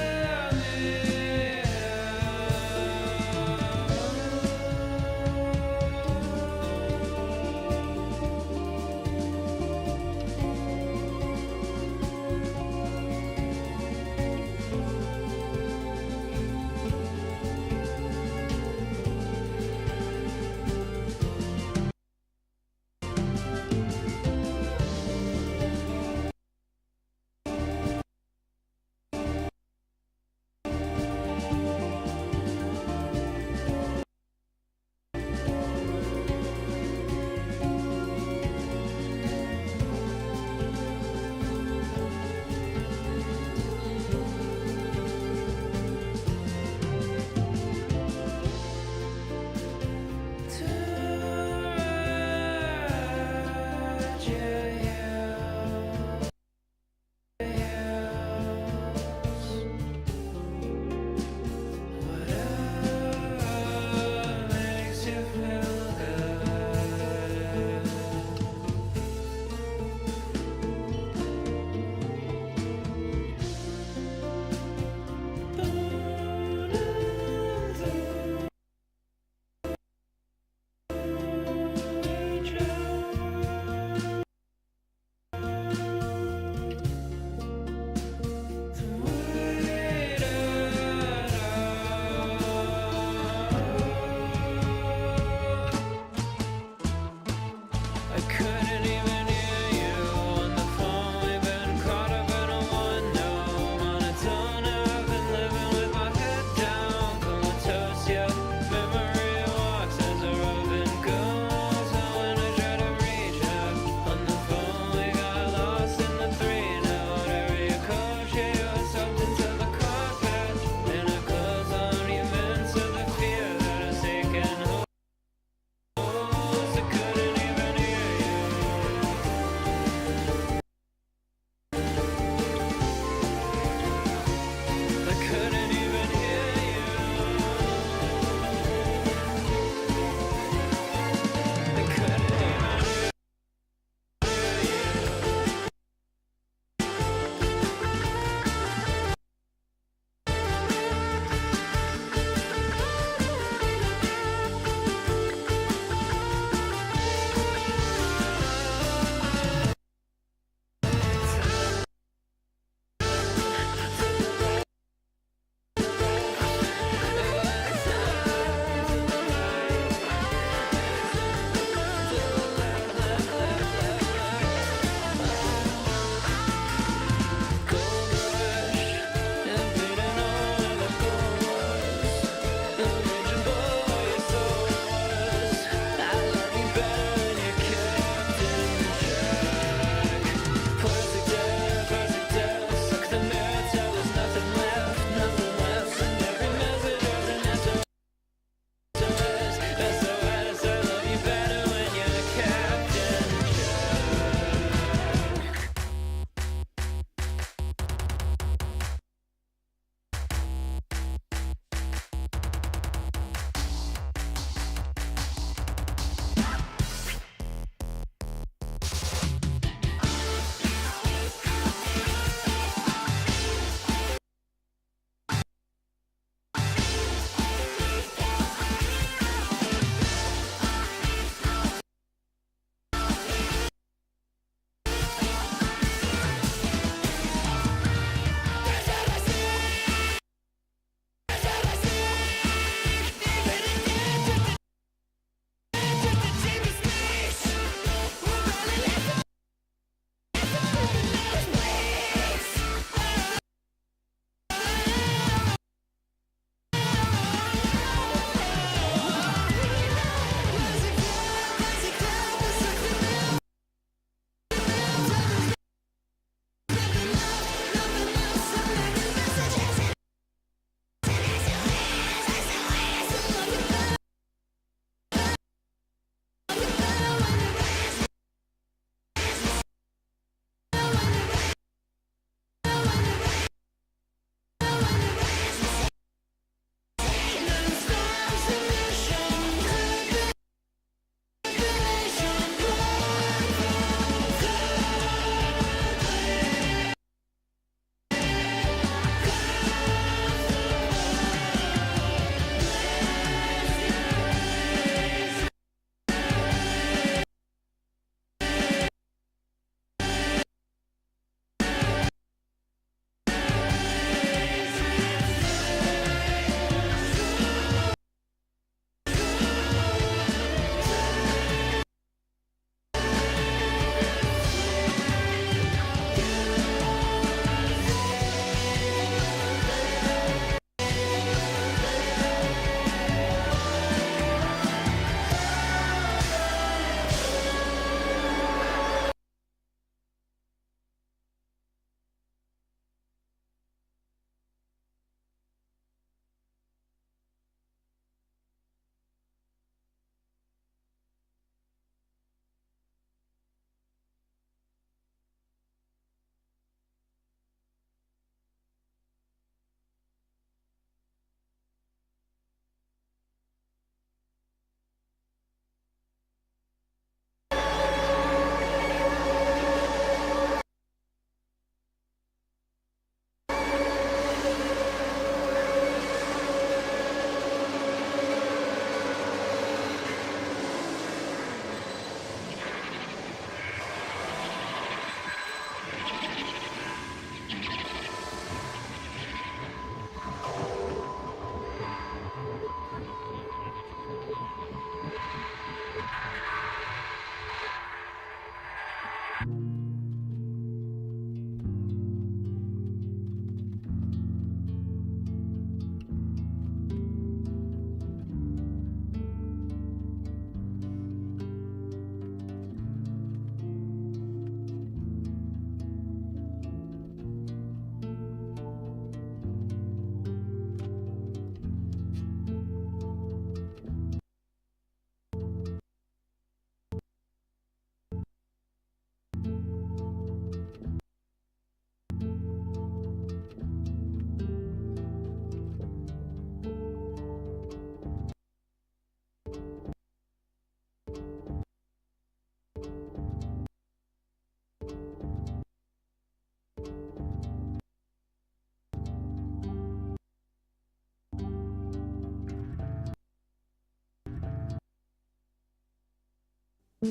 I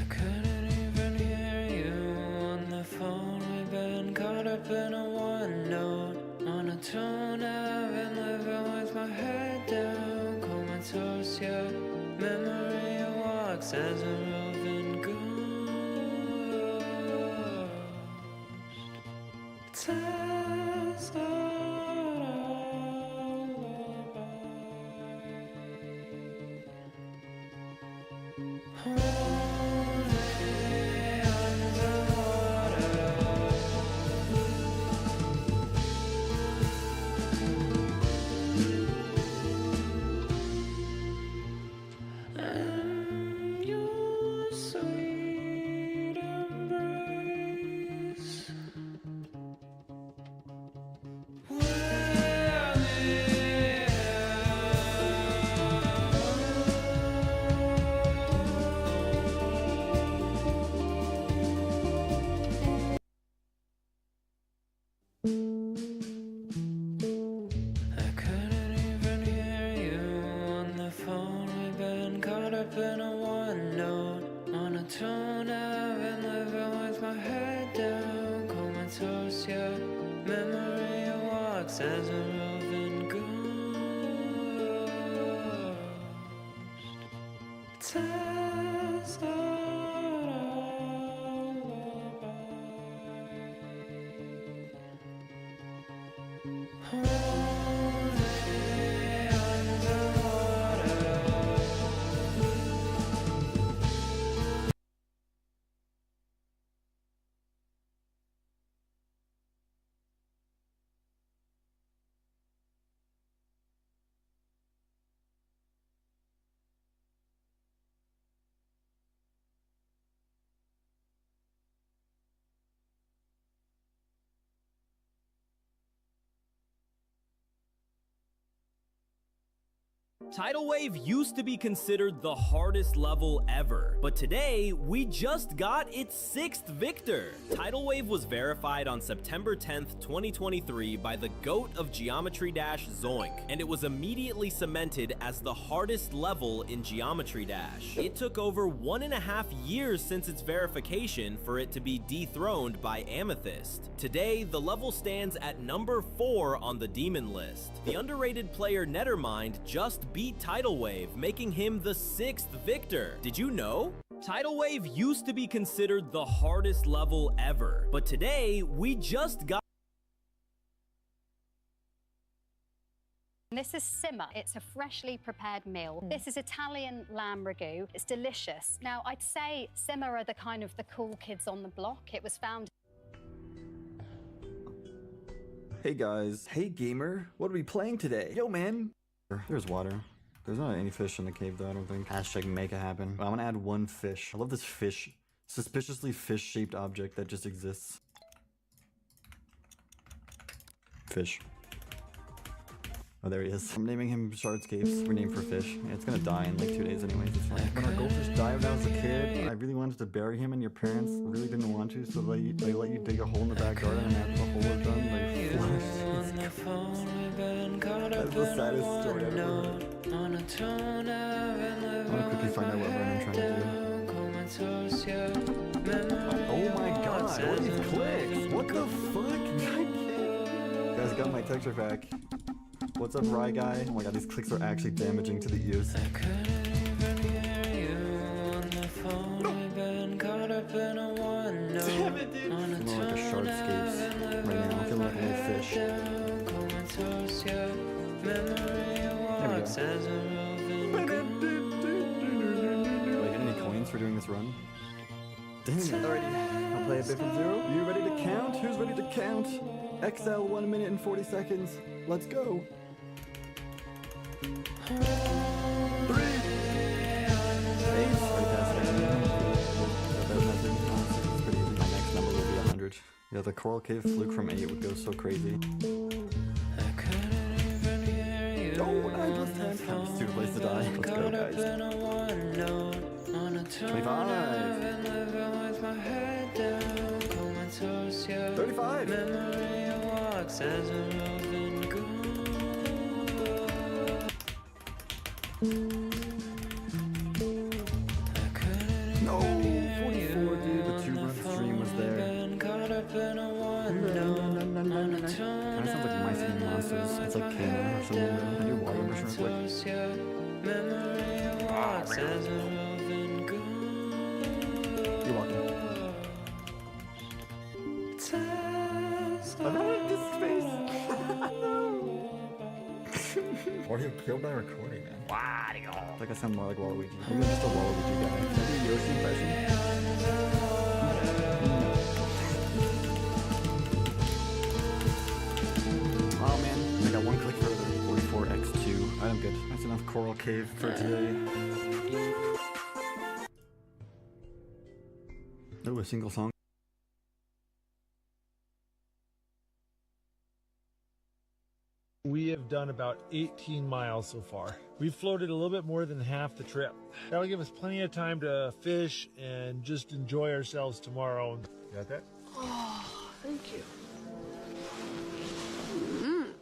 couldn't even hear you on the phone. We've been caught up in a one note monotone. I've been living with my head down, comatose. Yeah, memory walks as a roving ghost. Tells a sweet embrace. I couldn't even hear you on the phone. We've been caught up in a one note monotone. I've been living with my head down, comatose. Yeah, memory walks as a roving ghost. Tells a Tidal Wave used to be considered the hardest level ever, but today we just got its 6th victor. Tidal Wave was verified on September 10th, 2023 by the GOAT of Geometry Dash, Zoink, and it was immediately cemented as the hardest level in Geometry Dash. It took over 1.5 years since its verification for it to be dethroned by Amethyst. Today, the level stands at number 4 on the demon list. The underrated player Nethermind just beat Tidal Wave, making him the 6th victor. Did you know? Tidal Wave used to be considered the hardest level ever, but today we just got. This is simmer. It's a freshly prepared meal. This is Italian lamb ragu. It's delicious. Now, I'd say simmer are the kind of the cool kids on the block. It was found. Hey guys. Hey gamer. What are we playing today? Yo man. There's water. There's not any fish in the cave though, I don't think. Hashtag make it happen. I'm gonna add one fish. I love this fish. Suspiciously fish-shaped object that just exists. Fish. Oh, there he is. I'm naming him Shardscapes. We're named for fish. Yeah, it's gonna die in like 2 days anyways, it's fine. When our goldfish died when I was a kid, I really wanted to bury him and your parents really didn't want to, so they let you dig a hole in the back garden and after the hole was done, they flushed. That's the saddest story I've ever heard. I wanna quickly find out what run I'm trying to do. Oh my god, what are these clicks? What the fuck? You guys got my texture pack. What's up, Rye Guy? Oh my god, these clicks are actually damaging to the ears. I couldn't even hear you on the phone. We've been caught up in a one note. Damn it, dude. I'm feeling like a Shardscapes right now. I'm feeling like a little fish. Do I get any coins for doing this run? Dang it. Alrighty, I'll play a bit from 0. You ready to count? Who's ready to count? XL 1 minute and 40 seconds. Let's go. 3, 8. It's pretty easy. My next number will be 100. Yeah, the coral cave fluke from 8 would go so crazy. Oh, 9 plus 10. Kind of stupid place to die. Let's go, guys. 25. 35. is. It's like Kana or something. Bro. I do water impression real quick. You're welcome. I don't like this space. Or he'll kill my recording, man. Wario. Like I sound more like Waluigi. Maybe I'm just a Waluigi guy. Can I do Yoshi impression? Oh man, I got one click further. 44x2. I'm good. That's enough Coral Cave for today. Oh, a single song. We have done about 18 miles so far. We've floated a little bit more than half the trip. That'll give us plenty of time to fish and just enjoy ourselves tomorrow. Got that? Oh, thank you. Mm.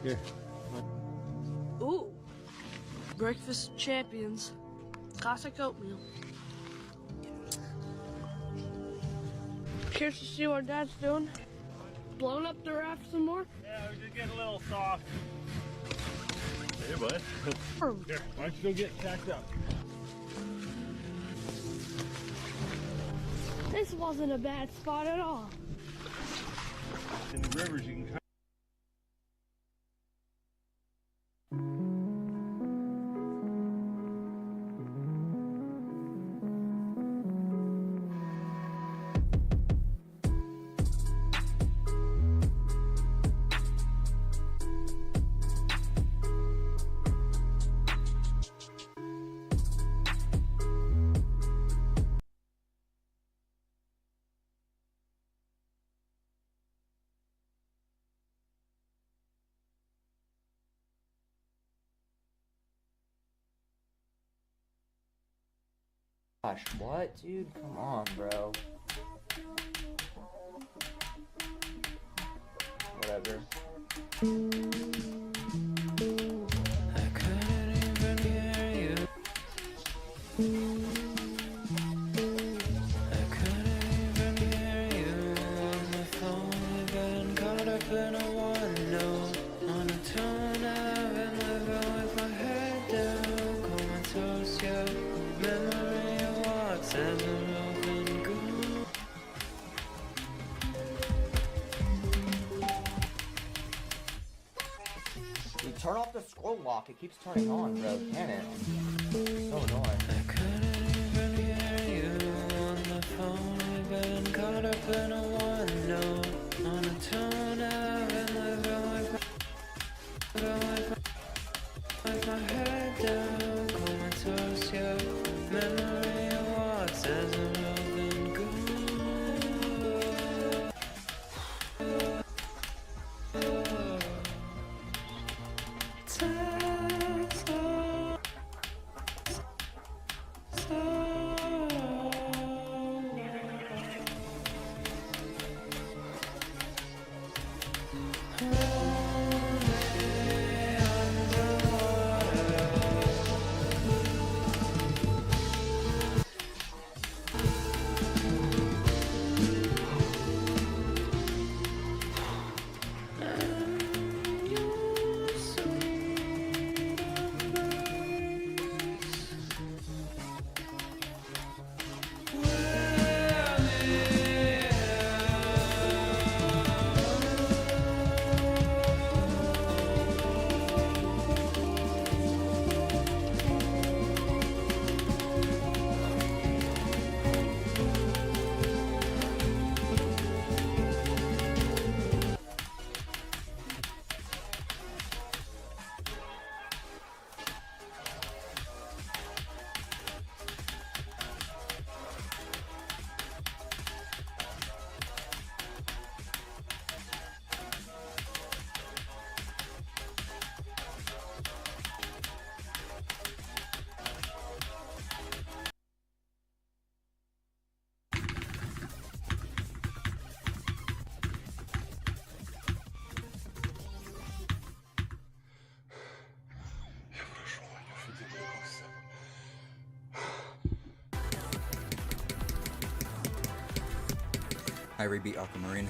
Here. Ooh. Breakfast champions. Classic oatmeal. Curious to see what Dad's doing. Blowing up the raft some more? Yeah, we're just getting a little soft. Hey, bud. Here, why don't you go get tacked up? This wasn't a bad spot at all. In the rivers, you can Gosh, what, dude? Come on, bro. Whatever. I couldn't even hear you. I couldn't even hear you on the phone. We've been caught up in a one note on a tone. I've been living with my head down, comatose, yeah. Memory walks as an open goal. Dude, turn off the scroll lock. It keeps turning on, bro. Can it? So annoying. I couldn't even hear you on the phone. We've been caught up in a one note on a tone. I've been living with my head down, comatose, yeah. Memory walks as an open I rebeat Aquamarine.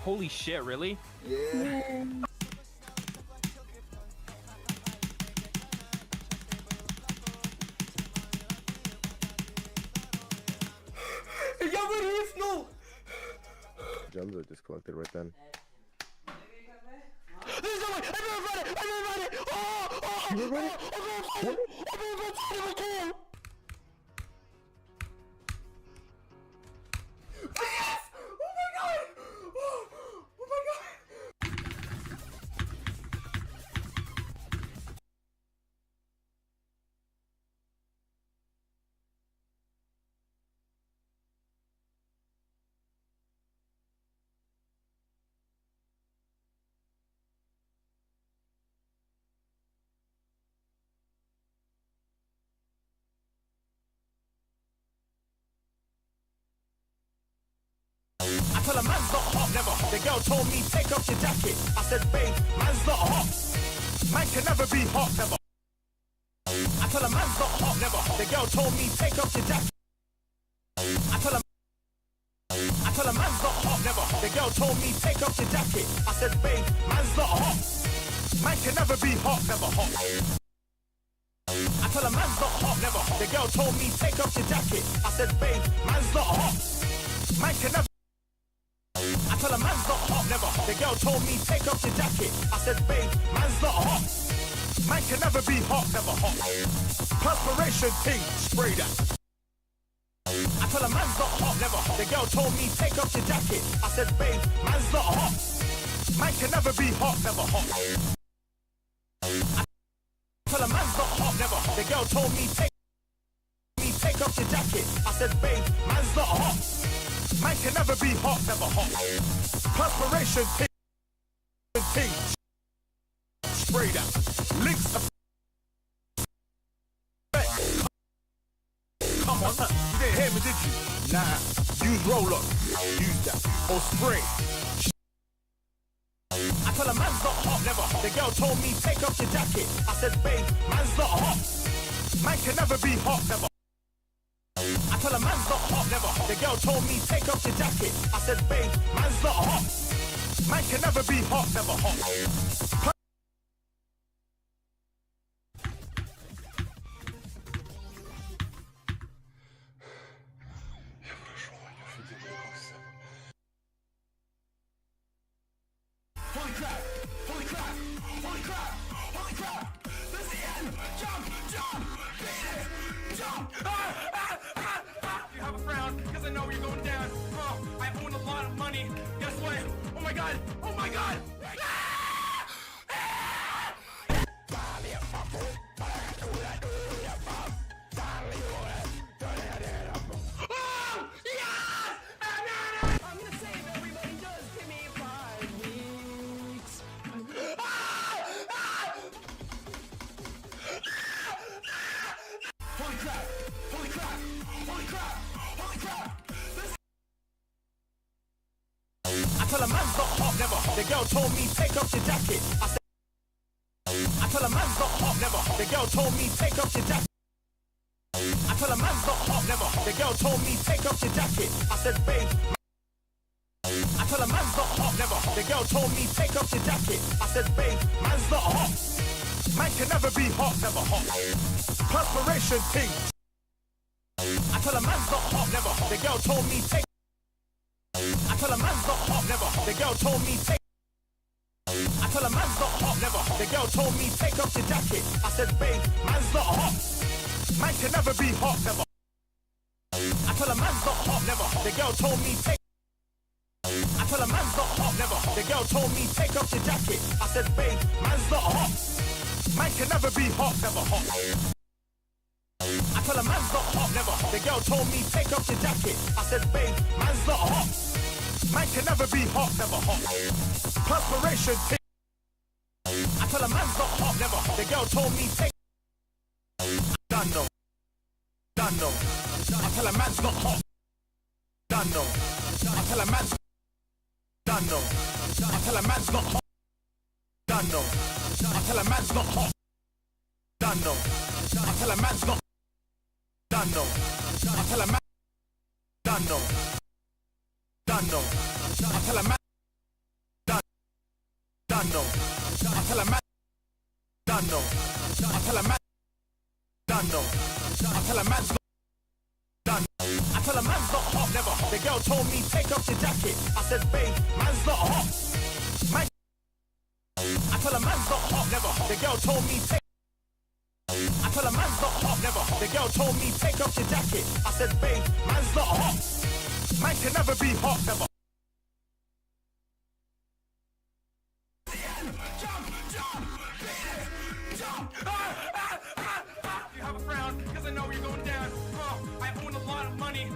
Holy shit, really? Yeah. Gems are disconnected right then. There's no way! I'm gonna run it! I'm gonna run it! Oh! I'm gonna run it! I'm gonna run it! Yes! Oh my god! Oh my god! I tell a man's not hot, never hot. The girl told me, take off your jacket. I said, babe, man's not hot. Man can never be hot, never. I tell a man's not hot, never hot. The girl told me, take off your jacket. I tell a man's not hot, never hot. The girl told me, take off your jacket. I said, babe, man's not hot. Man can never be hot, never hot. I tell a man's not hot, never hot. The girl told me, take off your jacket. I said, babe, man's not hot. Man can never. I tell a man's not hot, never hot. The girl told me, take off your jacket. I said, babe, man's not hot. Man can never be hot, never hot. Perspiration thing, spray that. I tell a man's not hot, never hot. The girl told me, take off your jacket. I said, babe, man's not hot. Man can never be hot, never hot. I tell a man's not hot, never hot. The girl told me, take off your jacket. I said, babe, man's not hot. Man can never be hot, never hot. Perspiration thing. Spray that. Links of. Come on, you didn't hear me, did you? Nah. Use roll-up. Use that. Or spray. I tell a man's not hot, never hot. The girl told me, take off your jacket. I said, babe, man's not hot. Man can never be hot, never. I tell a man's not hot, never hot. The girl told me, take off your jacket. I said, babe, man's not hot. Man can never be hot, never hot. Holy crap! Holy crap! Holy crap! Holy crap! This is the end! Jump! Jump! Beat it! Jump! You have a frown, because I know you're going down. Oh, I own a lot of money. Guess what? Oh my god! Oh my god! Oh! Yes! I'm gonna save everybody. Just give me 5 weeks. Holy crap! Holy crap! Holy crap! Holy crap! I tell a man's not hot, never hot. The girl told me, take off your jacket. I tell a man's not hot, never hot. The girl told me, take off your jacket. I tell a man's not hot, never hot. The girl told me, take off your jacket. I said, babe. I tell a man's not hot, never hot. The girl told me, take off your jacket. I said, babe, man's not hot. Man can never be hot, never hot. Perspiration thing. I tell a man's not hot, never hot. The girl told me, take. I tell a man's not hot, never hot. The girl told me, take. I tell a man's not hot, never hot. The girl told me, take off your jacket. I said, babe, man's not hot. Man can never be hot, never. I tell a man's not hot, never hot. The girl told me, take. I tell a man's not hot, never hot. The girl told me, take off your jacket. I said, babe, man's not hot. Man can never be hot, never hot. I tell a man's not hot, never hot. The girl told me, take off your jacket. I said, babe, man's not hot. Man can never be hot, never hot. Perspiration thing. I tell a man's not hot, never hot. The girl told me, take. Done no. Done no. I tell a man's not hot. Done no. I tell a man's. Done no. I tell a man's not hot. Done no. I tell a man's not hot. Done no. I tell a man's not. Done no. I tell a man. Done no. Done no. I tell a man. done no. I tell a man, done no. I tell a man, done no. I tell a man's not done. I tell a man's not hot, never hot. The girl told me take off your jacket. I said, babe, man's not hot. Man, I tell a man's not hot, never hot. The girl told me take. I tell a man's not hot, never hot. The girl told me take off your jacket. I said, babe, man's not hot. Man can never be hot, never. You have a frown, because I know you're going down. I own a lot of money.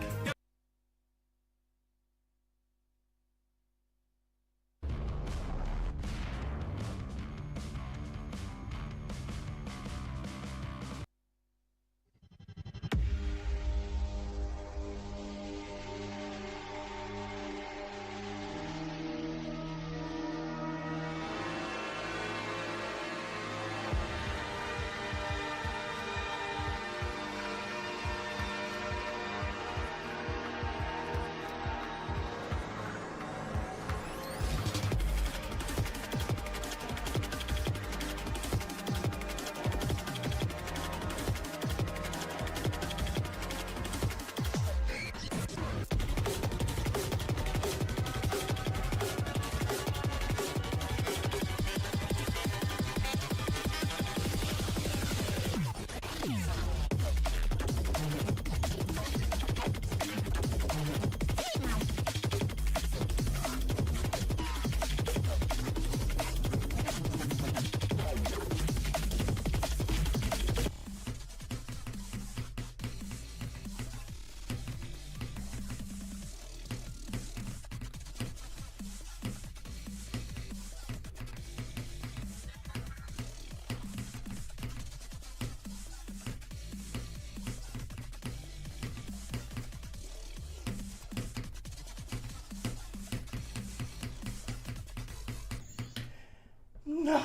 No.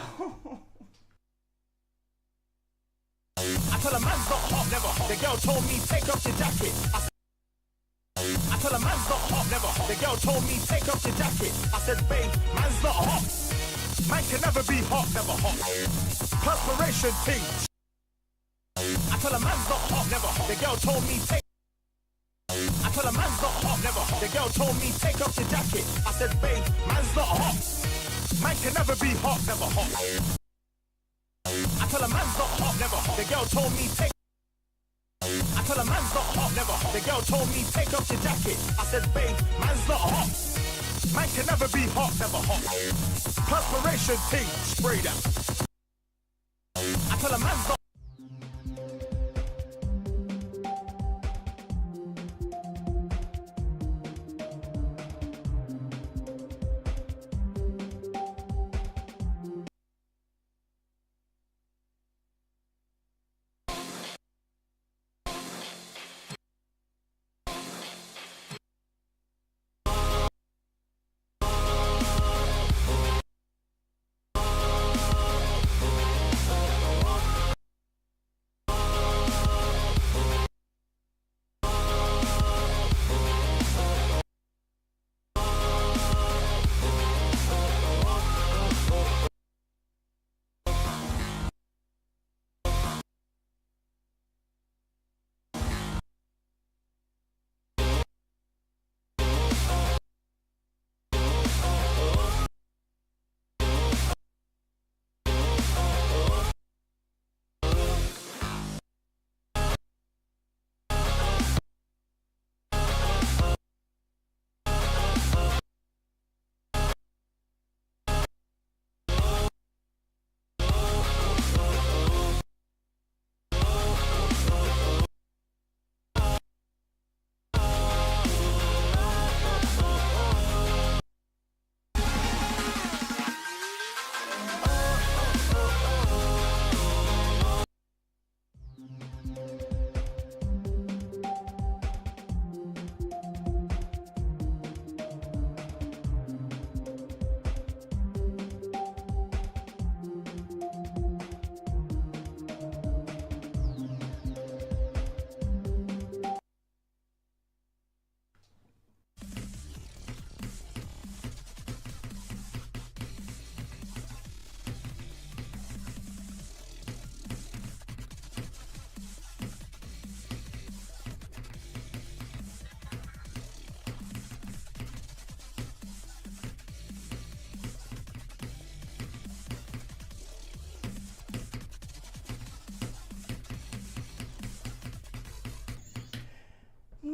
I tell a man's not hot, never hot. The girl told me take off your jacket. I tell a man's not hot, never hot. The girl told me take off your jacket. I said, babe, man's not hot. Man can never be hot, never hot. Perspiration thing. I tell a man's not hot, never hot. The girl told me take. I tell a man's not hot, never hot. The girl told me take off your jacket. I said, babe, man's not hot. Man can never be hot, never hot. I tell a man's not hot, never hot. The girl told me take. I tell a man's not hot, never hot. The girl told me take off your jacket. I said, babe, man's not hot. Man can never be hot, never hot. Perspiration thing, sprayed out. I tell a man's not.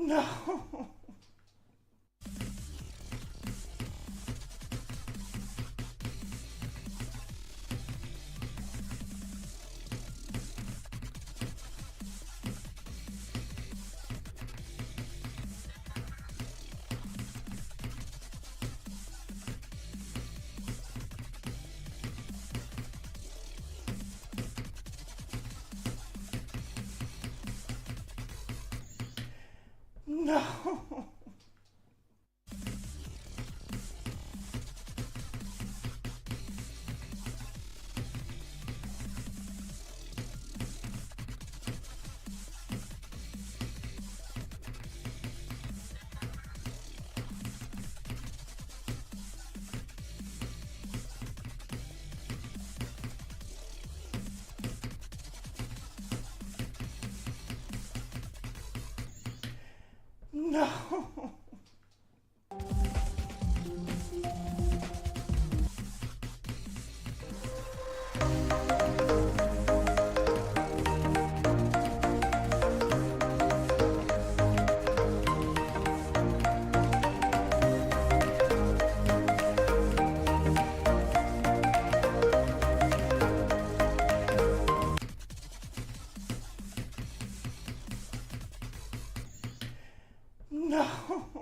No. No. No. No.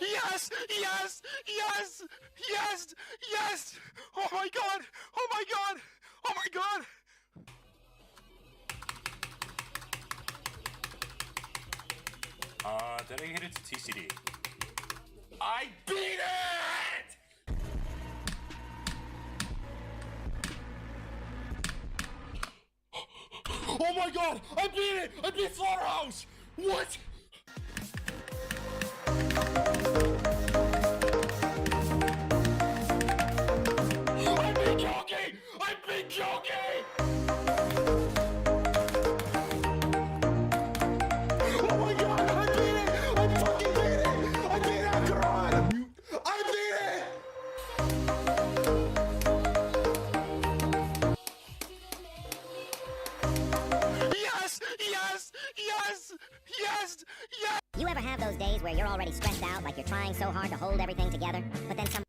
Yes! Yes! Yes! Yes! Yes! Oh my god! Oh my god! Oh my god! Dedicated to TCD. I beat it! Oh my god! I beat it! I beat Slaughterhouse! What? I beat Kyoki! I beat Kyoki! Oh my god! I beat it! I fucking beat it! I beat it after all! I beat it! Yes! Yes! Yes! Yes! Yes! You ever have those days where you're already stressed out, like you're trying so hard to hold everything together, but then some...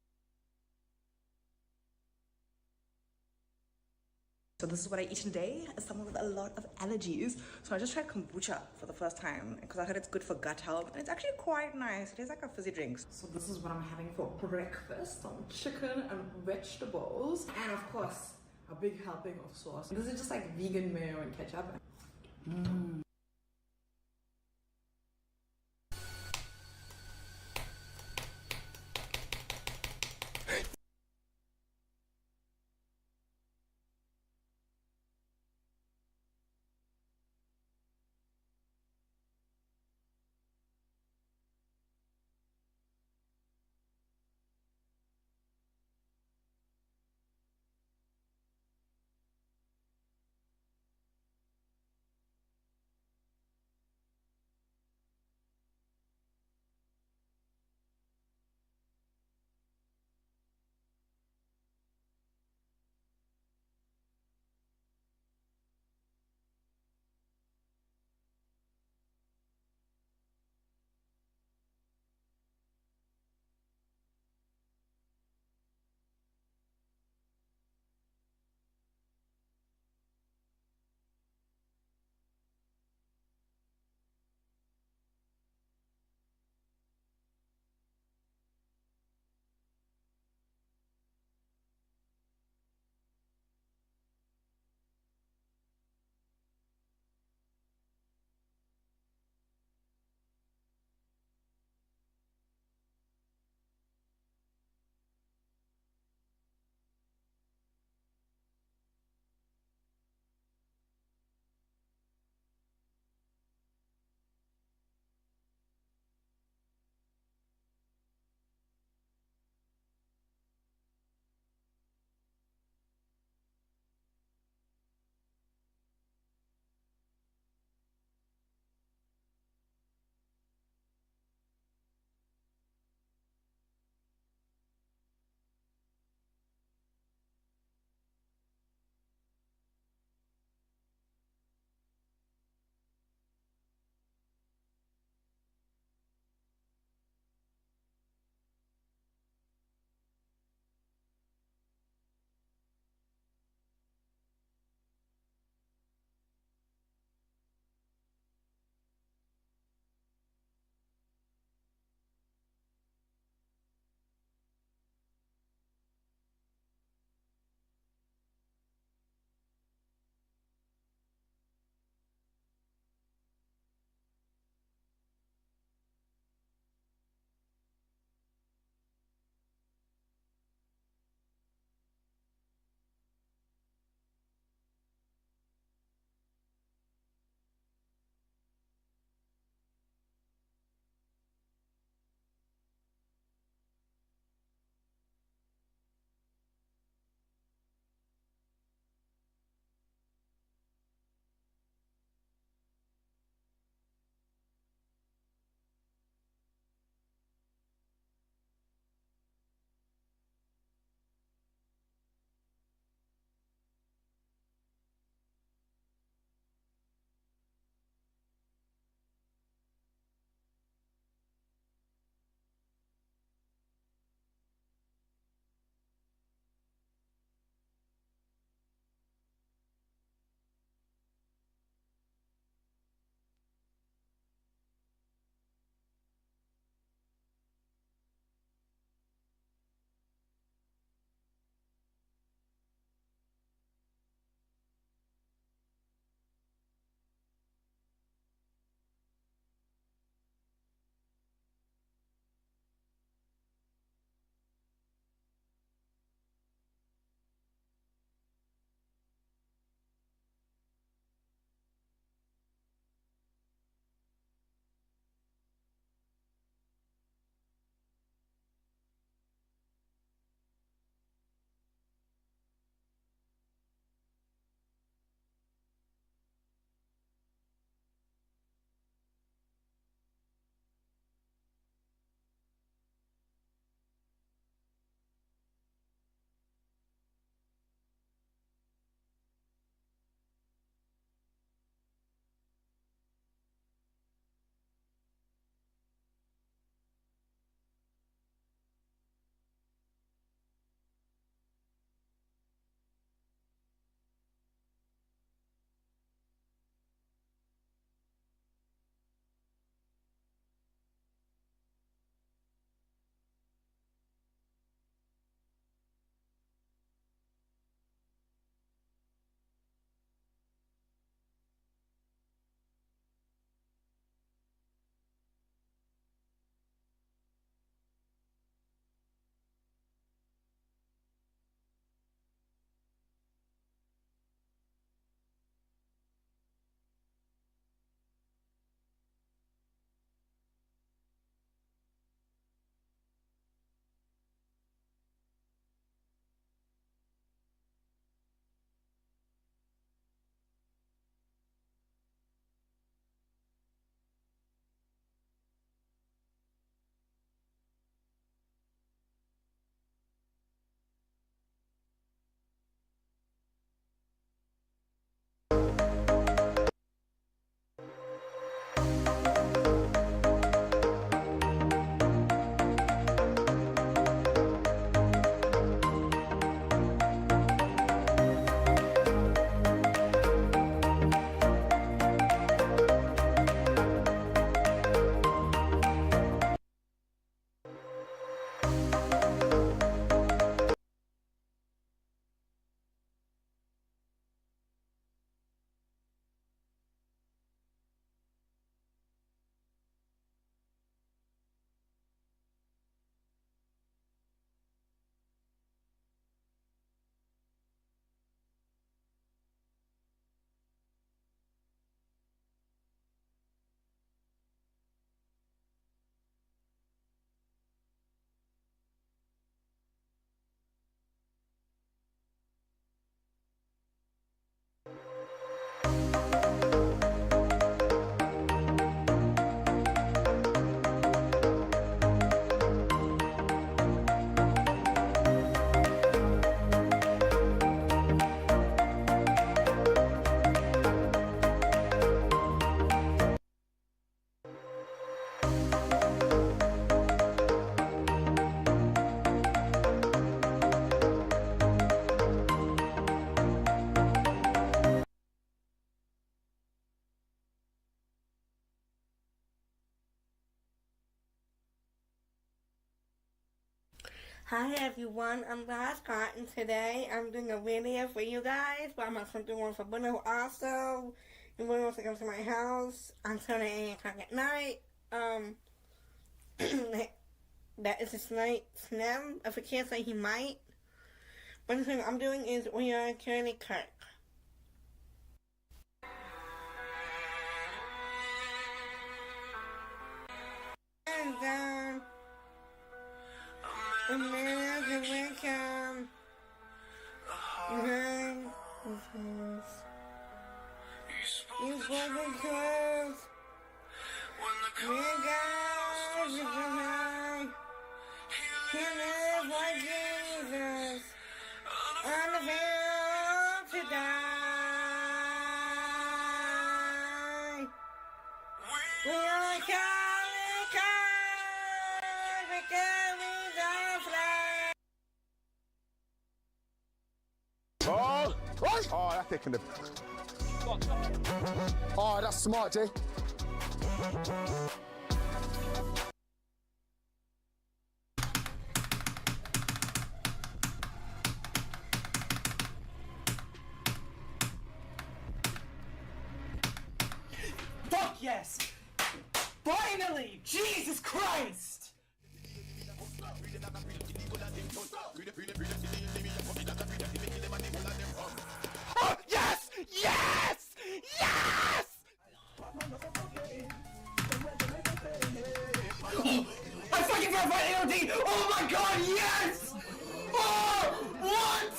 So this is what I eat today, someone with a lot of allergies. So I just tried kombucha for the first time because I heard it's good for gut health. And it's actually quite nice. It tastes like a fizzy drink. So this is what I'm having for breakfast. Some chicken and vegetables. And of course, a big helping of sauce. This is just like vegan mayo and ketchup. Hi everyone, I'm Scott, and today I'm doing a video for you guys, but I'm also doing one for Bruno also. If Bruno wants to come to my house on Sunday 8 o'clock at night, that is a slight snem. If I can't say he might. But the thing I'm doing is we are Charlie Kirk. And America welcome. You spoken close. We're guys, you can hide. He lives like Jesus on the field to die. We are calling cars because we don't fly. Oh, right. Oh, that's taking the. Oh, that's smart, Jay. Fuck yes! Finally! Jesus Christ! Oh, yes! Yes! Yes! Oh, I fucking verified AOD! Oh my god, yes! Oh! What?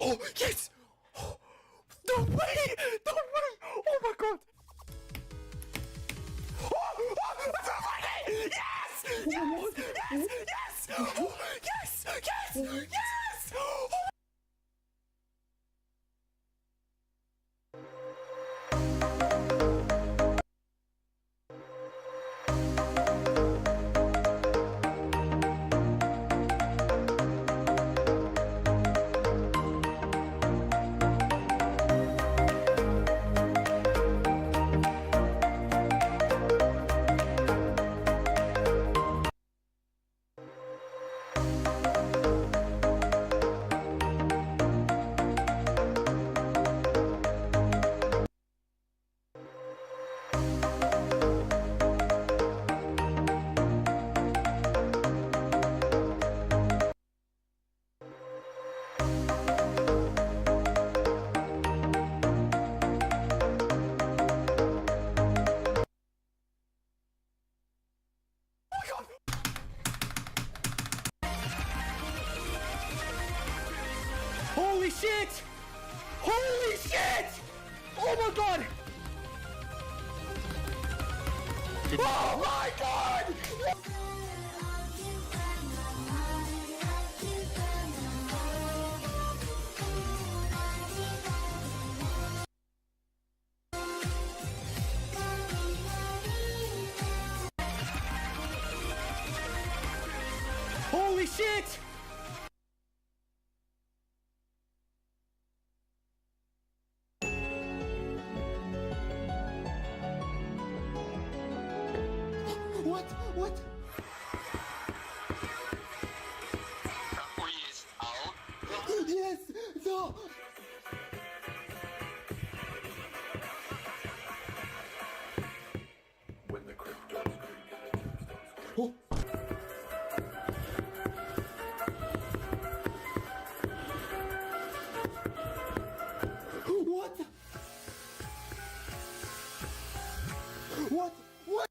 Oh, yes! Oh, no way! No way! Oh my god! Oh, oh, yes! Yes! Yes! Yes! Oh, yes! Yes! Yes! Oh. Holy shit! Holy shit! Oh my god! Oh my god! Holy shit! What? What? Yes! No! When the crypto oh. What? What? What?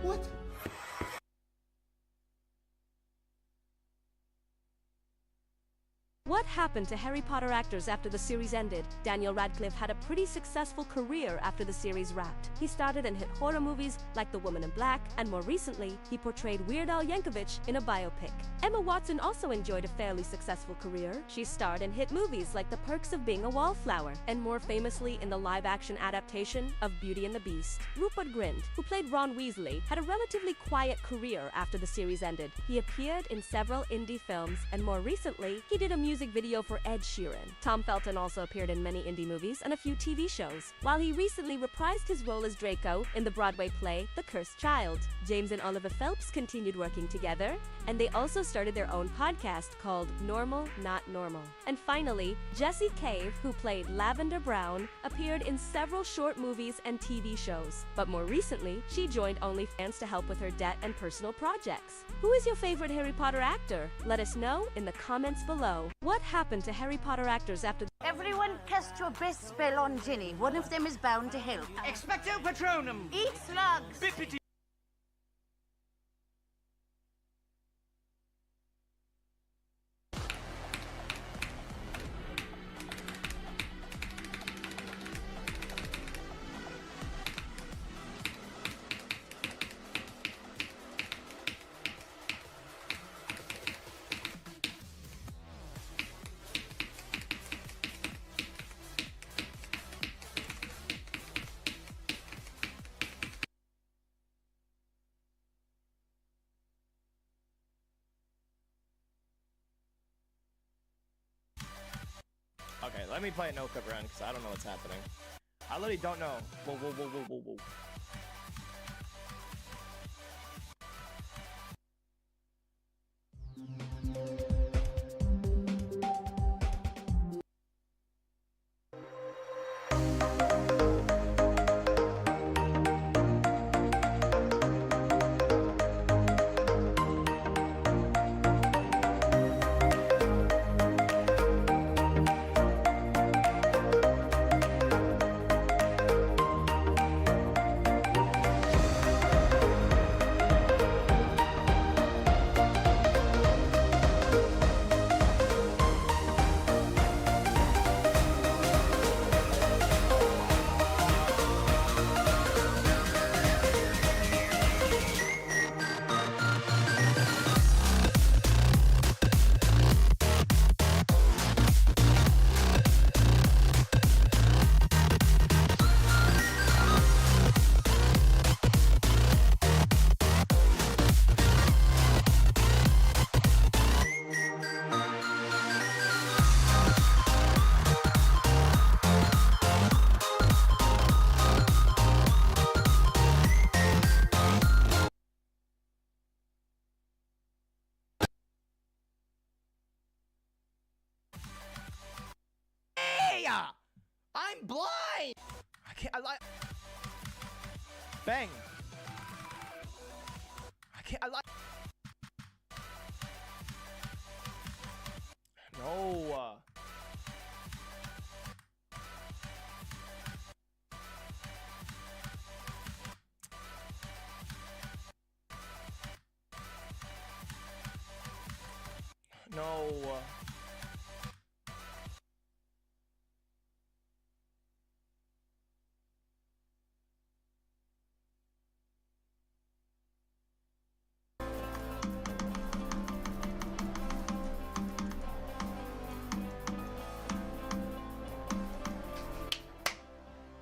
What? What happened to Harry Potter actors after the series ended? Daniel Radcliffe had a pretty successful career after the series wrapped. He started in hit horror movies like The Woman in Black, and more recently, he portrayed Weird Al Yankovic in a biopic. Emma Watson also enjoyed a fairly successful career. She starred in hit movies like The Perks of Being a Wallflower, and more famously in the live-action adaptation of Beauty and the Beast. Rupert Grint, who played Ron Weasley, had a relatively quiet career after the series ended. He appeared in several indie films, and more recently, he did a music video for Ed Sheeran. Tom Felton also appeared in many indie movies and a few TV shows, while he recently reprised his role as Draco in the Broadway play The Cursed Child. James and Oliver Phelps continued working together, and they also started their own podcast called Normal Not Normal. And finally, Jessie Cave, who played Lavender Brown, appeared in several short movies and TV shows. But more recently, she joined OnlyFans to help with her debt and personal projects. Who is your favorite Harry Potter actor? Let us know in the comments below. What happened to Harry Potter actors after... Everyone cast your best spell on Ginny. One of them is bound to help. Expecto Patronum! Eat slugs! Bippity. Okay, let me play a no-clip round because I don't know what's happening. I literally don't know. Whoa, whoa, whoa, whoa, whoa, whoa. I'm blind! I can't, I like... Bang! I can't, I like... No! No!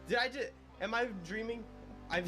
Did I just... Am I dreaming? I'm...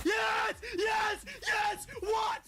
Yes! Yes! Yes! What?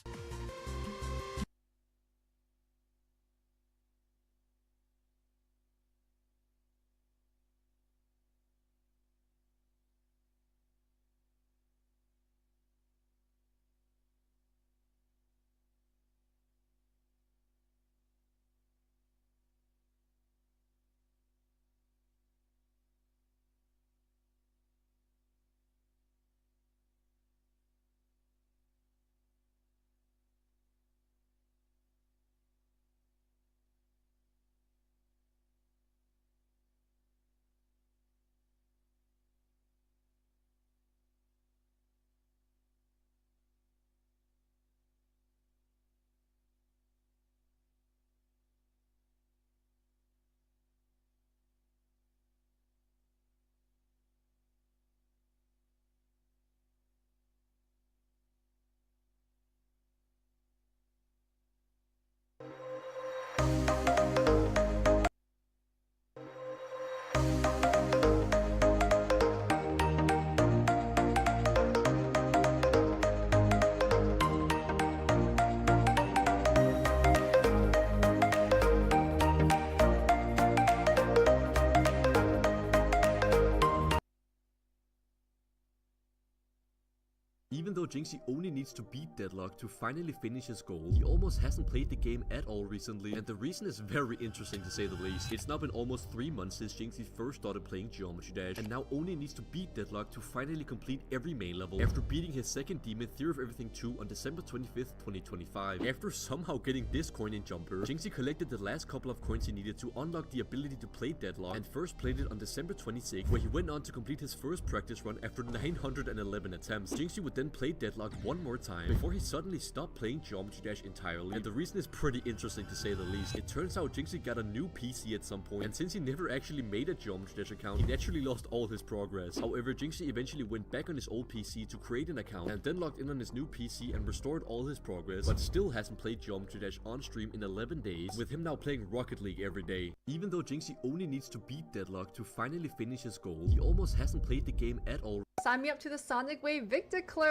Even though Jinxie only needs to beat Deadlock to finally finish his goal, he almost hasn't played the game at all recently, and the reason is very interesting to say the least. It's now been almost 3 months since Jinxie first started playing Geometry Dash, and now only needs to beat Deadlock to finally complete every main level, after beating his second demon Theory of Everything 2 on December 25th, 2025. After somehow getting this coin in Jumper, Jinxie collected the last couple of coins he needed to unlock the ability to play Deadlock, and first played it on December 26th, where he went on to complete his first practice run after 911 attempts. Jinxie would then play Deadlock one more time, before he suddenly stopped playing Geometry Dash entirely, and the reason is pretty interesting to say the least. It turns out Jinxie got a new PC at some point, and since he never actually made a Geometry Dash account, he naturally lost all his progress. However, Jinxie eventually went back on his old PC to create an account, and then logged in on his new PC and restored all his progress, but still hasn't played Geometry Dash on stream in 11 days, with him now playing Rocket League every day. Even though Jinxie only needs to beat Deadlock to finally finish his goal, he almost hasn't played the game at all. Sign me up to the Sonic Wave Victor Club!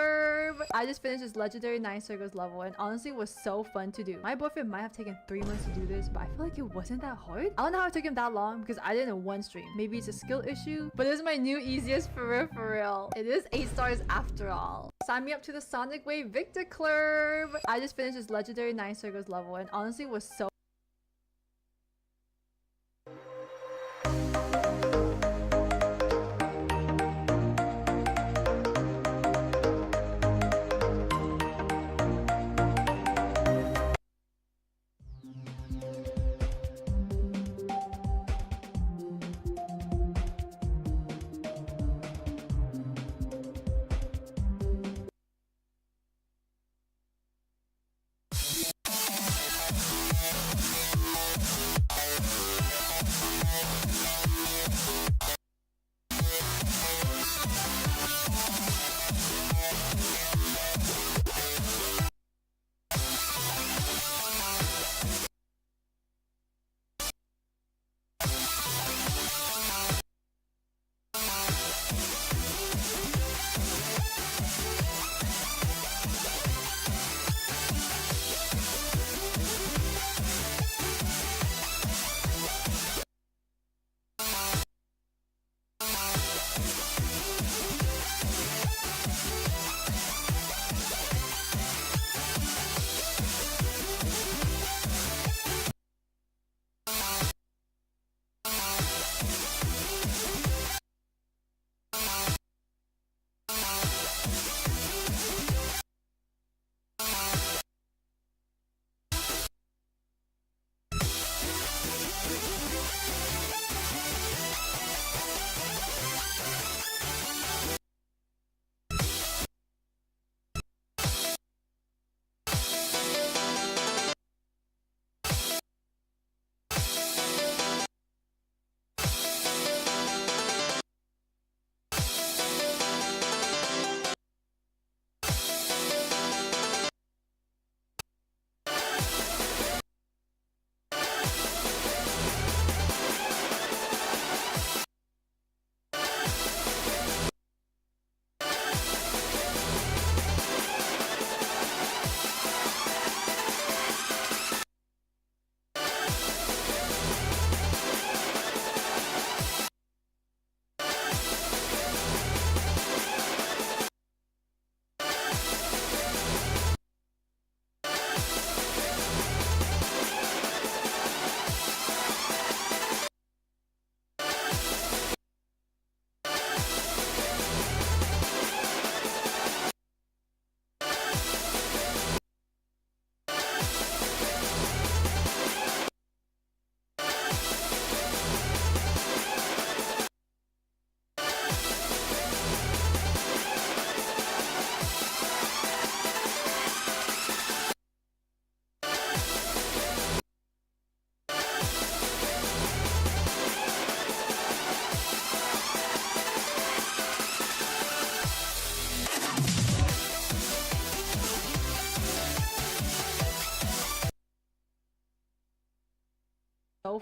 I just finished this legendary 9 circles level and honestly was so fun to do. My boyfriend might have taken 3 months to do this, but I feel like it wasn't that hard. I don't know how it took him that long because I did it in one stream. Maybe it's a skill issue, but this is my new easiest for real. It is 8 stars after all. Sign me up to the Sonic Wave Victor Club! I just finished this legendary 9 circles level and honestly was so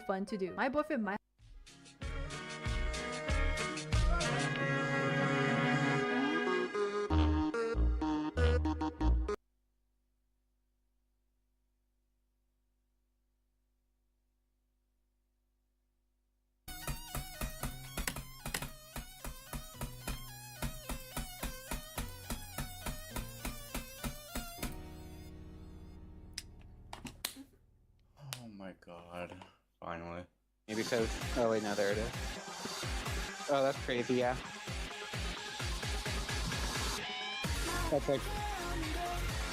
fun to do. My boyfriend might god. Finally. Maybe because. Oh, wait, no, there it is. Oh, that's crazy, yeah. That's like.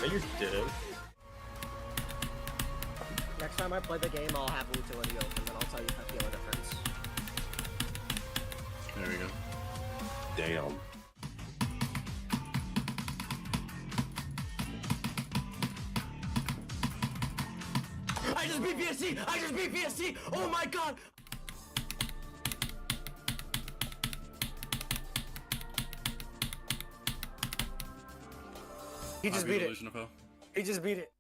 Are you dead? Next time I play the game, I'll have utility open, and I'll tell you if I feel a difference. There we go. Damn. I just beat PSG! I just beat PSG! Oh my god! He just beat it. He just beat it.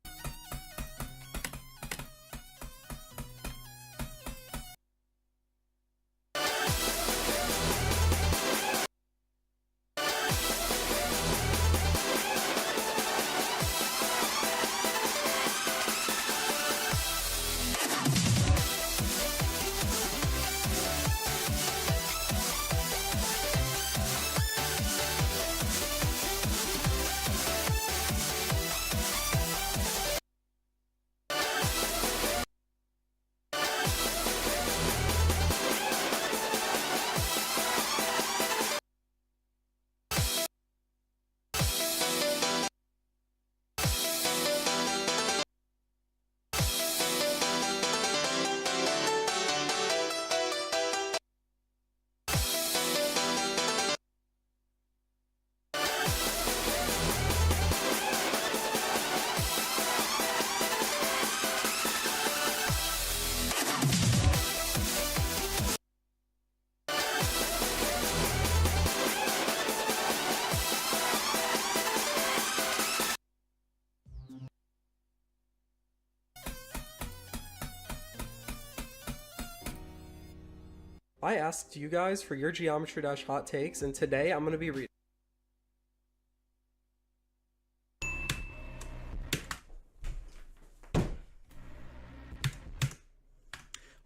I asked you guys for your Geometry Dash hot takes, and today I'm going to be reading.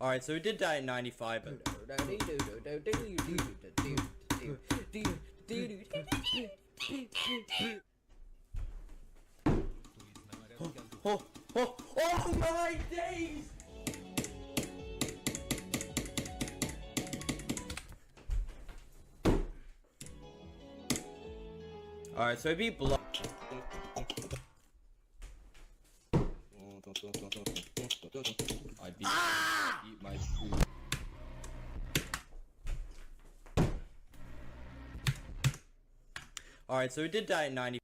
Alright, so we did that in 95. Oh my days! Alright, so I beat Block. I beat my food. Alright, so we did that in 90.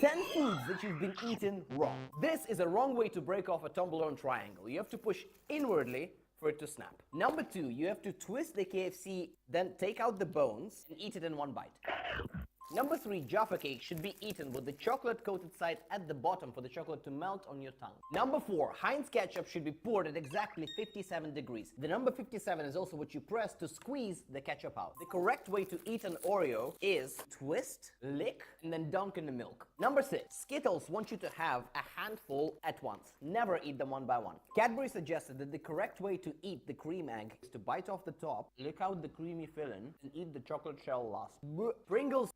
Ten foods that you've been eating wrong. This is a wrong way to break off a Toblerone triangle. You have to push inwardly for it to snap. Number 2, you have to twist the KFC, then take out the bones and eat it in one bite. Number 3, Jaffa cake should be eaten with the chocolate coated side at the bottom for the chocolate to melt on your tongue. Number 4, Heinz ketchup should be poured at exactly 57 degrees. The number 57 is also what you press to squeeze the ketchup out. The correct way to eat an Oreo is twist, lick, and then dunk in the milk. Number 6, Skittles want you to have a handful at once. Never eat them one by one. Cadbury suggested that the correct way to eat the cream egg is to bite off the top, lick out the creamy filling, and eat the chocolate shell last. Pringles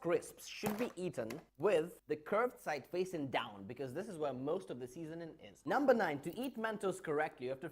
crisps should be eaten with the curved side facing down because this is where most of the seasoning is. Number 9, to eat Mentos correctly, you have to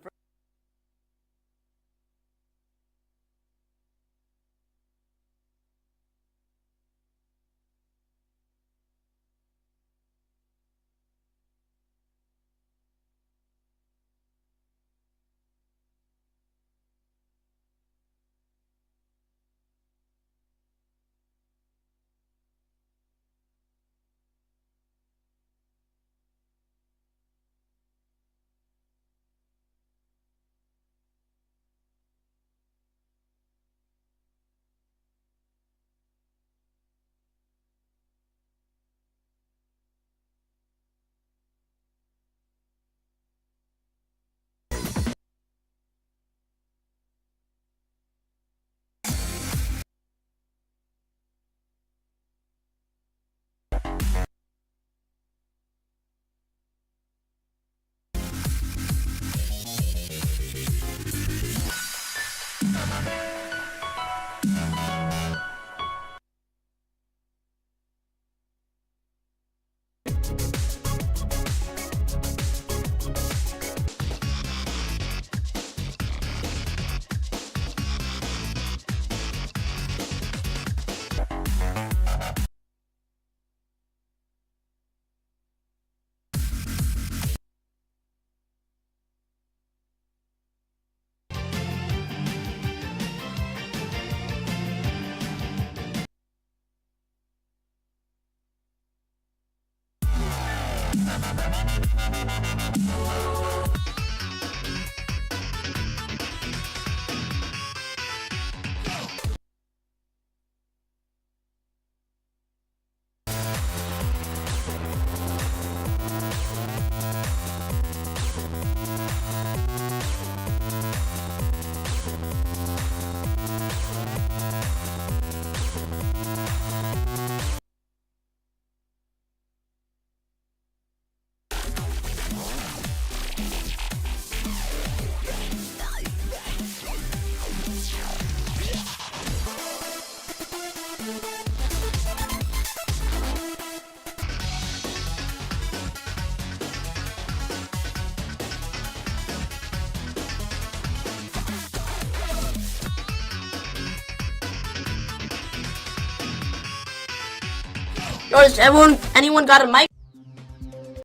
Yo, does anyone got a mic?